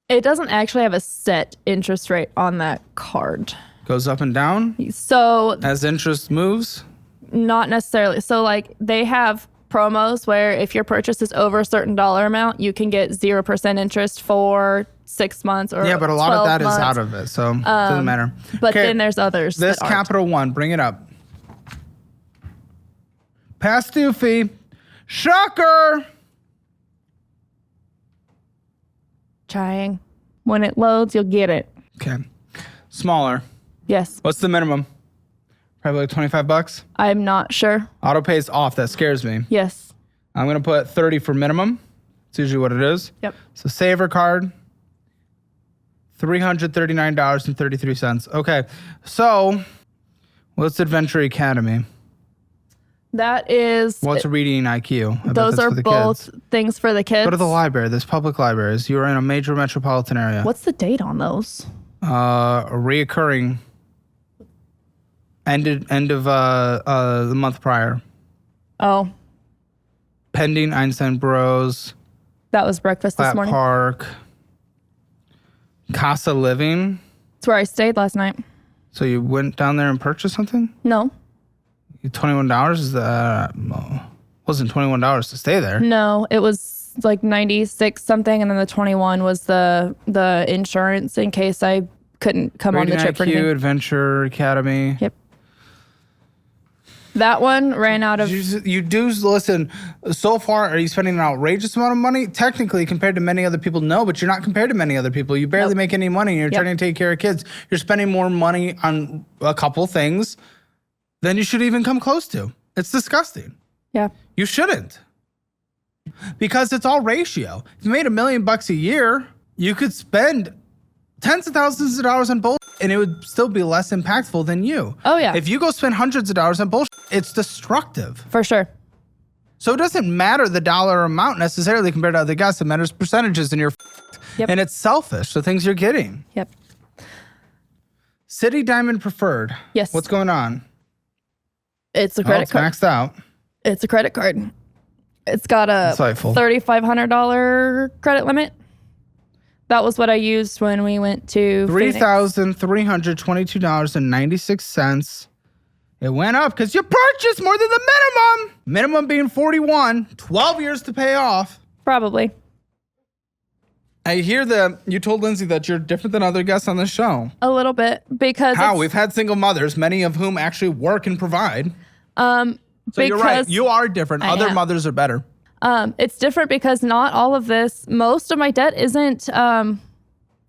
It doesn't actually have a set interest rate on that card. Goes up and down So as interest moves? not necessarily. So like they have promos where if your purchase is over a certain dollar amount, you can get 0% interest for 6 months or Yeah, but a lot of that months. is out of it, so it doesn't matter. But then there's others. This that aren't. Capital One, bring it up. Past due fee. Shocker! Trying. When it loads, you'll get it. Okay. Smaller. Yes. What's the minimum? Probably like $25. I'm not sure. Auto pays off. That scares me. Yes. I'm gonna put 30 for minimum. It's usually what it is. Yep. So saver card. $339.33. Okay. So what's Adventure Academy? That is. What's reading IQ? I bet Those that's are for the both kids. things for the kids. Go to the library. There's public libraries. You're in a major metropolitan area. What's the date on those? Reoccurring. End of the month prior. Oh, Pending Einstein Bros. that was breakfast this Flat morning. Park. Casa Living. It's where I stayed last night. So you went down there and purchased something? No. $21 is wasn't $21 to stay there. No, it was like 96 something, and then the 21 was the insurance in case I couldn't come on the trip for IQ, anything. Adventure Academy. Yep. That one ran out of. You do listen. So far, are you spending an outrageous amount of money? Technically, compared to many other people, no. But you're not compared to many other people. You barely make any money. And you're trying to take care of kids. You're spending more money on a couple things than you should even come close to. It's disgusting. Yeah. You shouldn't, because it's all ratio. If you made $1 million a year, you could spend tens of thousands of dollars on bullshit, and it would still be less impactful than you. Oh, yeah. If you go spend hundreds of dollars on bullshit, it's destructive. For sure. So it doesn't matter the dollar amount necessarily compared to other guys. It matters percentages, and you're Yep. and it's selfish, the things you're getting. Yep. City Diamond Preferred. Yes. What's going on? It's a credit it's card. maxed out. It's a credit card. It's got a Insightful. $3,500 credit limit. That was what I used when we went to Phoenix. $3,322.96. It went up because you purchased more than the minimum. Minimum being 41, 12 years to pay off. Probably. I hear that you told Lindsay that you're different than other guests on the show. A little bit because How? We've had single mothers, many of whom actually work and provide. So you're right. You are different. Other mothers are better. It's different because not all of this, most of my debt isn't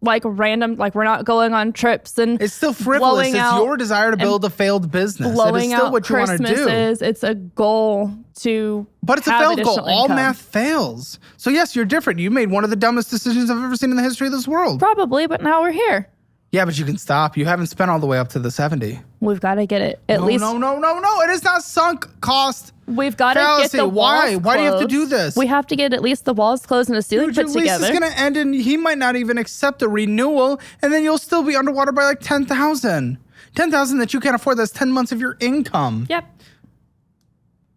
like random, like we're not going on trips and it's still frivolous. It's your desire to build a failed business. It is still what you want to do. It's a goal to But it's a failed goal. All math fails. So yes, you're different. You made one of the dumbest decisions I've ever seen in the history of this world. Probably, but now we're here. Yeah, but you can stop. You haven't spent all the way up to the 70. We've got to get it at least. No. It is not sunk cost. We've got to get the walls closed. Why do you have to do this? We have to get at least the walls closed and the ceiling put together. At least it's going to end and he might not even accept a renewal and then you'll still be underwater by like 10,000. 10,000 that you can't afford. That's 10 months of your income. Yep.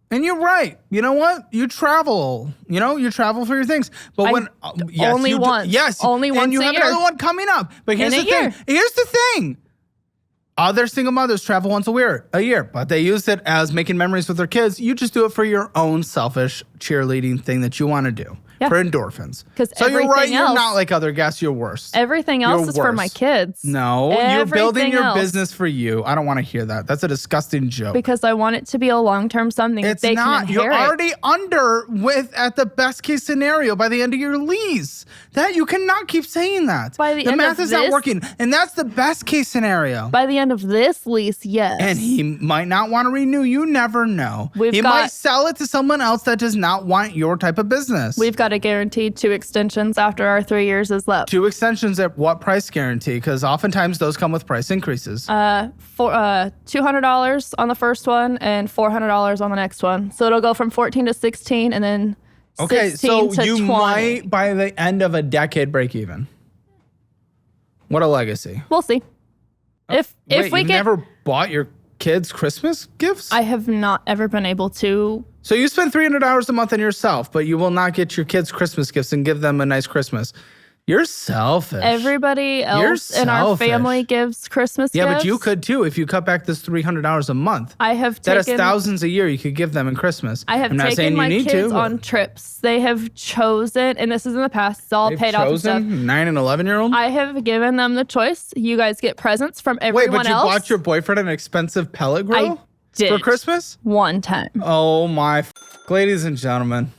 And you're right. You know what? You travel. You travel for your things. But only once. Yes. Only once a year. And you have another one coming up. But here's the thing. Here's the thing. Other single mothers travel once a year, but they use it as making memories with their kids. You just do it for your own selfish cheerleading thing that you want to do. Yeah. For endorphins. So you're right, you're not like other guests, you're worse. Everything else is for my kids. No, you're building your business for you. I don't want to hear that. That's a disgusting joke. Because I want it to be a long-term something that they can inherit. You're already under at the best case scenario by the end of your lease. That you cannot keep saying that. The math is not working. And that's the best case scenario. By the end of this lease, yes. And he might not want to renew. You never know. He might sell it to someone else that does not want your type of business. We've got a guaranteed 2 extensions after our 3 years is up. 2 extensions at what price guarantee? Because oftentimes those come with price increases. For $200 on the first one and $400 on the next one. So it'll go from 14 to 16 and then 16 to 20. You might by the end of a decade break even. What a legacy. We'll see. If we never bought your kids Christmas gifts? I have not ever been able to. So you spend $300 a month on yourself, but you will not get your kids Christmas gifts and give them a nice Christmas. You're selfish. Everybody else in our family gives Christmas gifts. Yeah, but you could too if you cut back this $300 a month. That is thousands a year you could give them in Christmas. I have taken my kids on trips. They have chosen, and this is in the past, it's all paid off and stuff. 9 and 11-year-old? I have given them the choice. You guys get presents from everyone else. Wait, but you bought your boyfriend an expensive pellet grill? I did. For Christmas? One time. Oh my, ladies and gentlemen.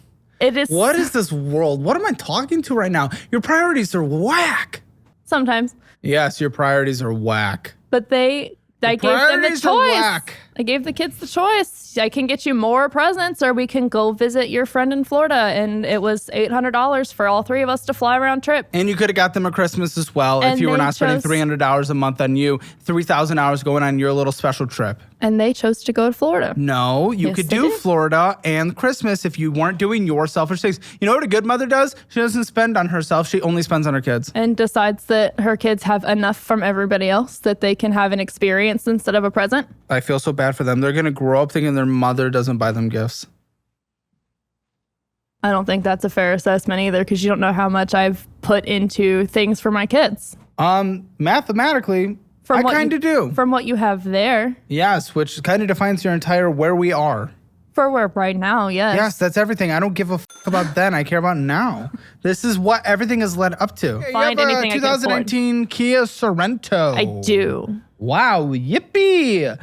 What is this world? What am I talking to right now? Your priorities are whack. Sometimes. Yes, your priorities are whack. But I gave them the choice. I gave the kids the choice. I can get you more presents or we can go visit your friend in Florida. And it was $800 for all 3 of us to fly around trip. And you could have got them a Christmas as well if you were not spending $300 a month on you, 3,000 hours going on your little special trip. And they chose to go to Florida. No, you could do Florida and Christmas if you weren't doing your selfish things. You know what a good mother does? She doesn't spend on herself. She only spends on her kids. And decides that her kids have enough from everybody else that they can have an experience instead of a present. I feel so bad for them. They're going to grow up thinking their mother doesn't buy them gifts. I don't think that's a fair assessment either because you don't know how much I've put into things for my kids. Mathematically, I kind of do. From what you have there. Yes, which kind of defines your entire where we are. For where right now, yes. Yes, that's everything. I don't give a about then. I care about now. This is what everything has led up to. Find anything I can afford. 2019 Kia Sorento. I do. Wow, yippee.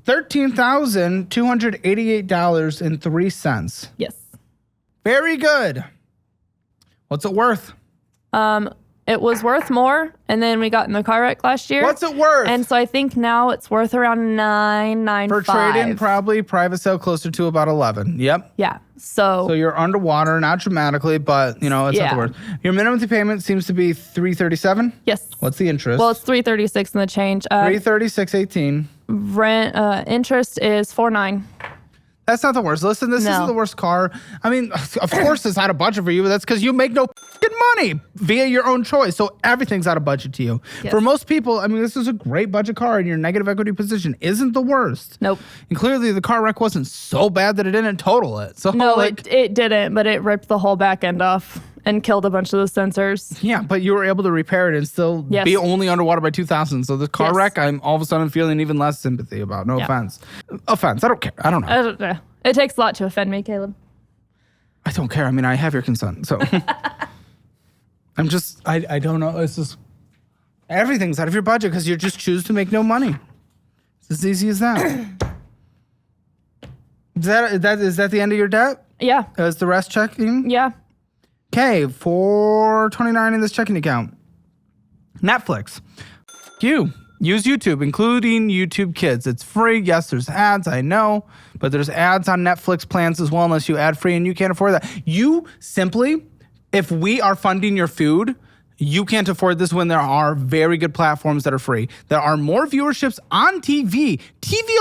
$13,288.03. Yes. Very good. What's it worth? It was worth more, and then we got in the car wreck last year. What's it worth? And so I think now it's worth around $995. For trade-in, probably private sale closer to about 11. Yep. Yeah. So you're underwater, not dramatically, but it's not the worst. Your minimum payment seems to be $337. Yes. What's the interest? Well, it's $336 in the change. $336.18. Rent interest is $49. That's not the worst. Listen, this isn't the worst car. I mean, of course it's out of budget for you, but that's because you make no money via your own choice. So everything's out of budget to you. Yes. For most people, I mean, this is a great budget car and your negative equity position isn't the worst. Nope. And clearly the car wreck wasn't so bad that it didn't total it. So no, it didn't, but it ripped the whole back end off and killed a bunch of the sensors. Yeah, but you were able to repair it and still be only underwater by 2,000. So the car wreck, I'm all of a sudden feeling even less sympathy about. No offense. Offense. I don't care. I don't know. It takes a lot to offend me, Caleb. I don't care. I mean, I have your consent. So I'm just, I don't know. It's just, everything's out of your budget because you just choose to make no money. It's as easy as that. Is that the end of your debt? Yeah. Is the rest checking? Yeah. Okay, $4.29 in this checking account. Netflix. You. Use YouTube, including YouTube Kids. It's free. Yes, there's ads, I know. But there's ads on Netflix plans as well, unless you ad free and you can't afford that. You simply, if we are funding your food, you can't afford this when there are very good platforms that are free. There are more viewerships on TV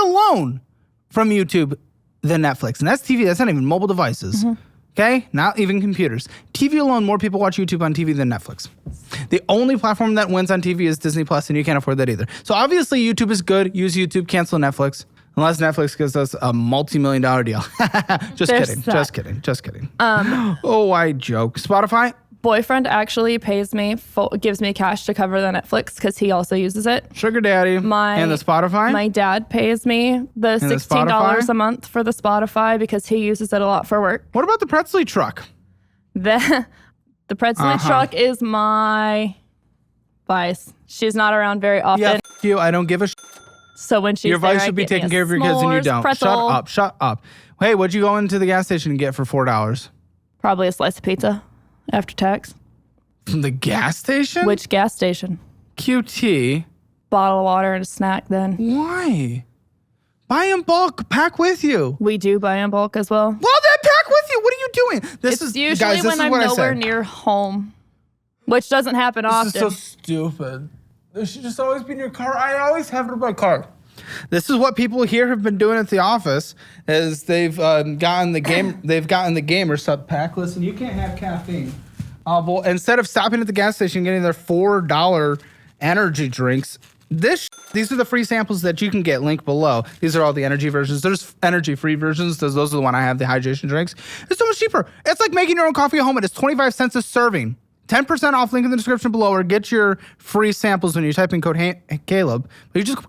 alone from YouTube than Netflix. And that's TV, that's not even mobile devices. Okay? Not even computers. TV alone, more people watch YouTube on TV than Netflix. The only platform that wins on TV is Disney Plus, and you can't afford that either. So obviously YouTube is good. Use YouTube, cancel Netflix. Unless Netflix gives us a multi-million-dollar deal. Just kidding. Oh, I joke. Spotify? Boyfriend actually pays me, gives me cash to cover the Netflix because he also uses it. Sugar daddy. And the Spotify? My dad pays me the $16 a month for the Spotify because he uses it a lot for work. What about the Pretzely truck? The Pretzely truck is my vice. She's not around very often. Yeah, you. I don't give a So when she's your there, vice should be taking care of your kids and you don't. Pretzel. Shut up. Hey, what'd you go into the gas station and get for $4? Probably a slice of pizza after tax. From the gas station? Which gas station? QT. Bottle of water and a snack then. Why? Buy in bulk. Pack with you. We do buy in bulk as well. Well, then pack with you. What are you doing? It's usually when I'm nowhere near home, which doesn't happen often. This is so stupid. There should just always be in your car. I always have it in my car. This is what people here have been doing at the office. Is they've gotten the GamerSupps pack. Listen, you can't have caffeine. Well, instead of stopping at the gas station and getting their $4 energy drinks, these are the free samples that you can get. Link below. These are all the energy versions. There's energy-free versions. Those are the one I have. The hydration drinks. It's so much cheaper. It's like making your own coffee at home. It is 25 cents a serving. 10% off, link in the description below, or get your free samples when you type in code Caleb. But you just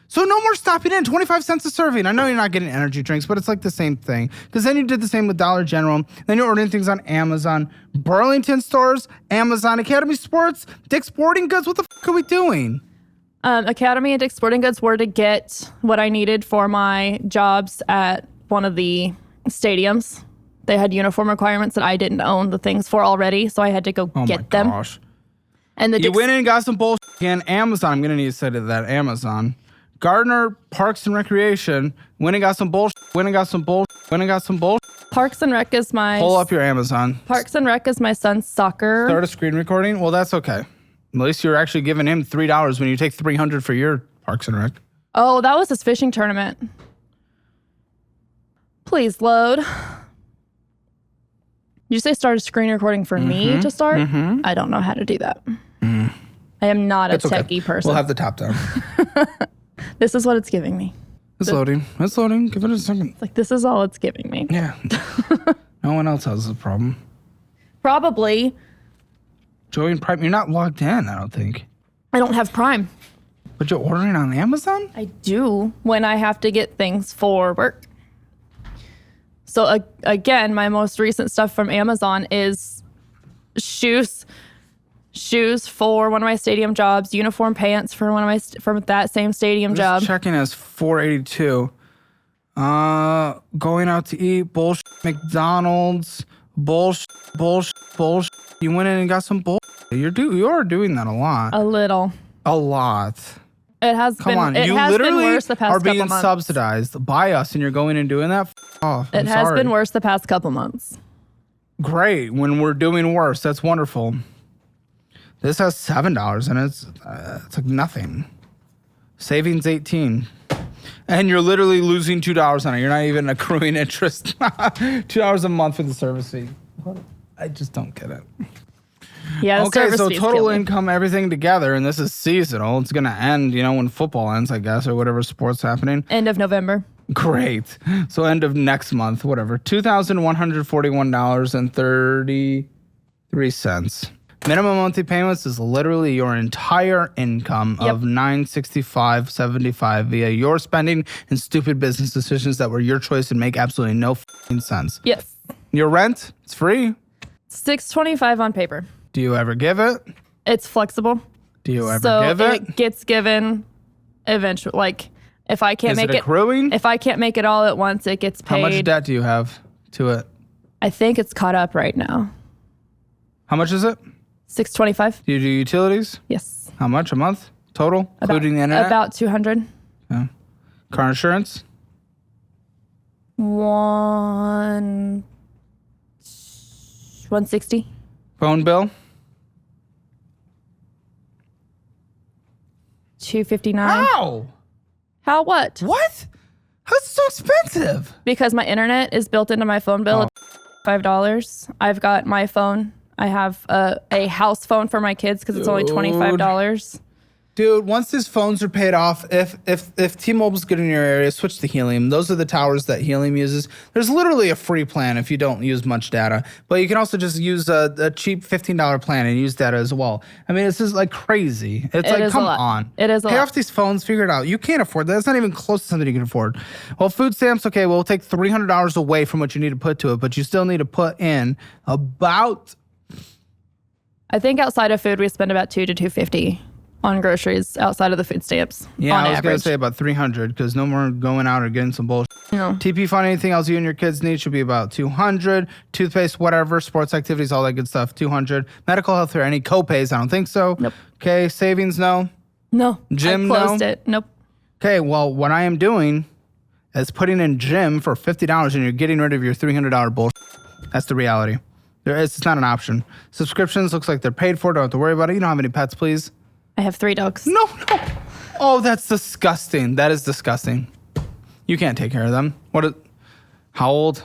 so no more stopping in. 25 cents a serving. I know you're not getting energy drinks, but it's like the same thing. Because then you did the same with Dollar General. Then you're ordering things on Amazon, Burlington stores, Amazon, Academy Sports, Dick's Sporting Goods. What the f are we doing? Academy and Dick's Sporting Goods were to get what I needed for my jobs at one of the stadiums. They had uniform requirements that I didn't own the things for already, so I had to go get them. Oh my gosh. And you went in and got some bullshit again. Amazon, I'm going to need to say to that. Amazon. Gardner Parks and Recreation, went and got some bullshit. Parks and Rec is my... Pull up your Amazon. Parks and Rec is my son's soccer. Start a screen recording? Well, that's okay. At least you're actually giving him $3 when you take $300 for your Parks and Rec. Oh, that was his fishing tournament. Please load. You say start a screen recording for me to start? I don't know how to do that. I am not a techie person. We'll have the top down. This is what it's giving me. It's loading. It's loading. Give it a second. It's like, this is all it's giving me. Yeah. No one else has this problem. Probably. Join Prime. You're not logged in, I don't think. I don't have Prime. But you're ordering on Amazon? I do when I have to get things for work. So again, my most recent stuff from Amazon is shoes for one of my stadium jobs, uniform pants for one of my from that same stadium job. Checking as $4.82. Going out to eat, bullshit. McDonald's, bullshit. You went in and got some bullshit. You are doing that a lot. A little. A lot. It has Come on, it you has literally been worse the past are being couple months. subsidized by us, and you're going and doing that. It has been worse the past couple months. Great, when we're doing worse, that's wonderful. This has $7 in it. It's like nothing. Savings 18, and you're literally losing $2 on it. You're not even accruing interest. $2 a month for the service fee. I just don't get it. Yeah. Okay, so total income, everything together, and this is seasonal. It's gonna end, when football ends, I guess, or whatever sport's happening. End of November. Great. So end of next month, whatever. $2,141.33. Minimum monthly payments is literally your entire income of $965.75 via your spending and stupid business decisions that were your choice and make absolutely no f***ing sense. Yes. Your rent, it's free. $625 on paper. Do you ever give it? It's flexible. Do you ever give it? It gets given eventually. Like, If I can't make it accruing? If I can't make it all at once, it gets paid. How much debt do you have to it? I think it's caught up right now. How much is it? $625. Do you do utilities? Yes. How much a month total, including the internet? About $200. Yeah. Car insurance? 160. Phone bill? $259. How? How what? What? How's it so expensive? Because my internet is built into my phone bill. $5. I've got my phone. I have a house phone for my kids because it's only $25. Dude, once these phones are paid off, if T-Mobile's good in your area, switch to Helium. Those are the towers that Helium uses. There's literally a free plan if you don't use much data. But you can also just use a cheap $15 plan and use data as well. I mean, it's just like crazy. It's like, come on. It is a lot. Pay off these phones, figure it out. You can't afford that. That's not even close to something you can afford. Well, food stamps, okay, we'll take $300 away from what you need to put to it, but you still need to put in about... I think outside of food, we spend about $200 to $250 on groceries outside of the food stamps. Yeah, on I was going to average. say about 300 because no more going out or getting some bullshit. No. TP fund, anything else you and your kids need should be about 200. Toothpaste, whatever, sports activities, all that good stuff, 200. Medical health or any co-pays, I don't think so. Nope. Okay, savings, no. No. Gym, I closed no? it. Nope. Okay, well, what I am doing is putting in gym for $50 and you're getting rid of your $300 bullshit. That's the reality. It's not an option. Subscriptions, looks like they're paid for. Don't have to worry about it. You don't have any pets, please? I have 3 dogs. No. Oh, that's disgusting. That is disgusting. You can't take care of them. How old?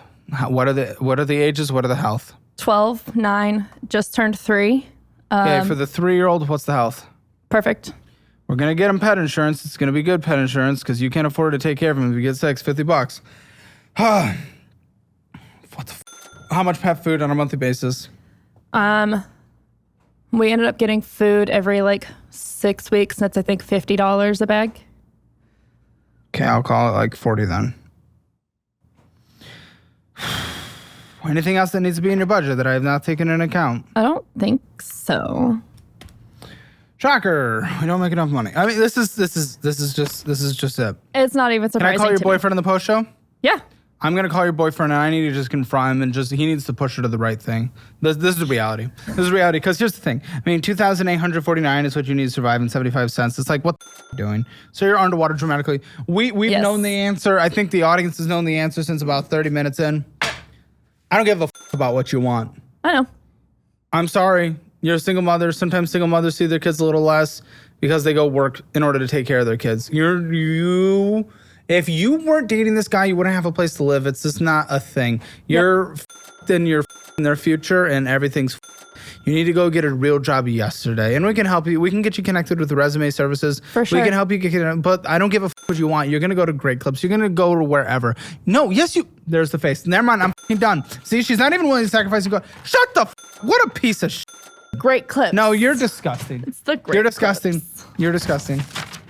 What are the ages? What are the health? 12, 9, just turned 3. Okay, for the 3-year-old, what's the health? Perfect. We're going to get him pet insurance. It's going to be good pet insurance because you can't afford to take care of him if you get sick. $50. What the How much pet food on a monthly basis? We ended up getting food every 6 weeks. That's I think $50 a bag. Okay, I'll call it 40 then. Anything else that needs to be in your budget that I have not taken into account? I don't think so. Shocker! We don't make enough money. I mean, this is just it. It's not even surprising. Can I call your to boyfriend in the post show? Yeah. I'm gonna call your boyfriend and I need to just confront him and he needs to push her to the right thing. This is the reality. This is reality because here's the thing. I mean, 2,849 is what you need to survive in 75 cents. It's like, what the are you doing? So you're underwater dramatically. We've known the answer. I think the audience has known the answer since about 30 minutes in. I don't give a about what you want. I know. I'm sorry. You're a single mother. Sometimes single mothers see their kids a little less because they go work in order to take care of their kids. If you weren't dating this guy, you wouldn't have a place to live. It's just not a thing. You're in their future and everything's You need to go get a real job yesterday. And we can help you. We can get you connected with the resume services. For sure. We can help you get, but I don't give a what you want. You're going to go to Great Clips. You're going to go to wherever. No, yes, there's the face. Never mind. I'm done. See, she's not even willing to sacrifice and go, shut the what a piece of Great Clips. No, you're disgusting. It's the Great You're disgusting. Clips. You're disgusting.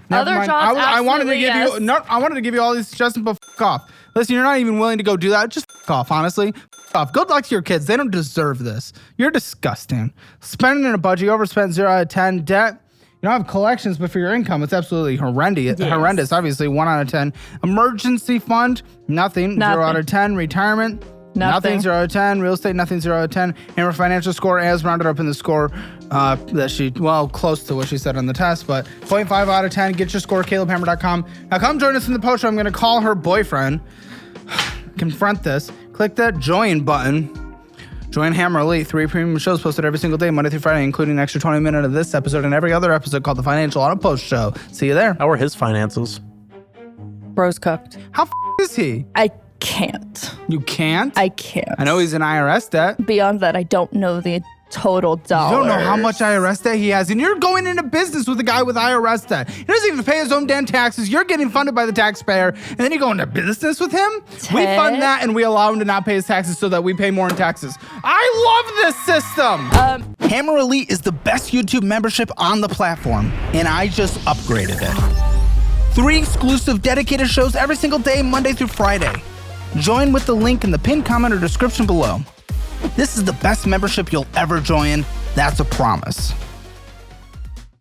Other jobs, I wanted to give yes. I wanted to give you all these suggestions, but off. Listen, you're not even willing to go do that. Just off, honestly. Off. Good luck to your kids. They don't deserve this. You're disgusting. Spending in a budget, you overspent 0 out of 10. Debt, you don't have collections, but for your income, it's absolutely horrendous. Yes. Horrendous, obviously, 1 out of 10. Emergency fund, nothing. 0 out of 10. Retirement, nothing. 0 out of 10. Real estate, nothing. 0 out of 10. And her financial score as rounded up in the score close to what she said on the test, but 0.5 out of 10. Get your score, CalebHammer.com. Now come join us in the post show. I'm going to call her boyfriend. Confront this. Click that join button. Join Hammer Elite. 3 premium shows posted every single day, Monday through Friday, including an extra 20 minutes of this episode and every other episode called the Financial Audit Post Show. See you there. How are his finances? Bro's cooked. How is he? I can't. You can't? I can't. I know he's in IRS debt. Beyond that, I don't know the total dollars. You don't know how much IRS debt he has, and you're going into business with a guy with IRS debt. He doesn't even pay his own damn taxes. You're getting funded by the taxpayer, and then you go into business with him? We fund that, and we allow him to not pay his taxes so that we pay more in taxes. I love this system! Hammer Elite is the best YouTube membership on the platform, and I just upgraded it. 3 exclusive dedicated shows every single day, Monday through Friday. Join with the link in the pinned comment or description below. This is the best membership you'll ever join. That's a promise.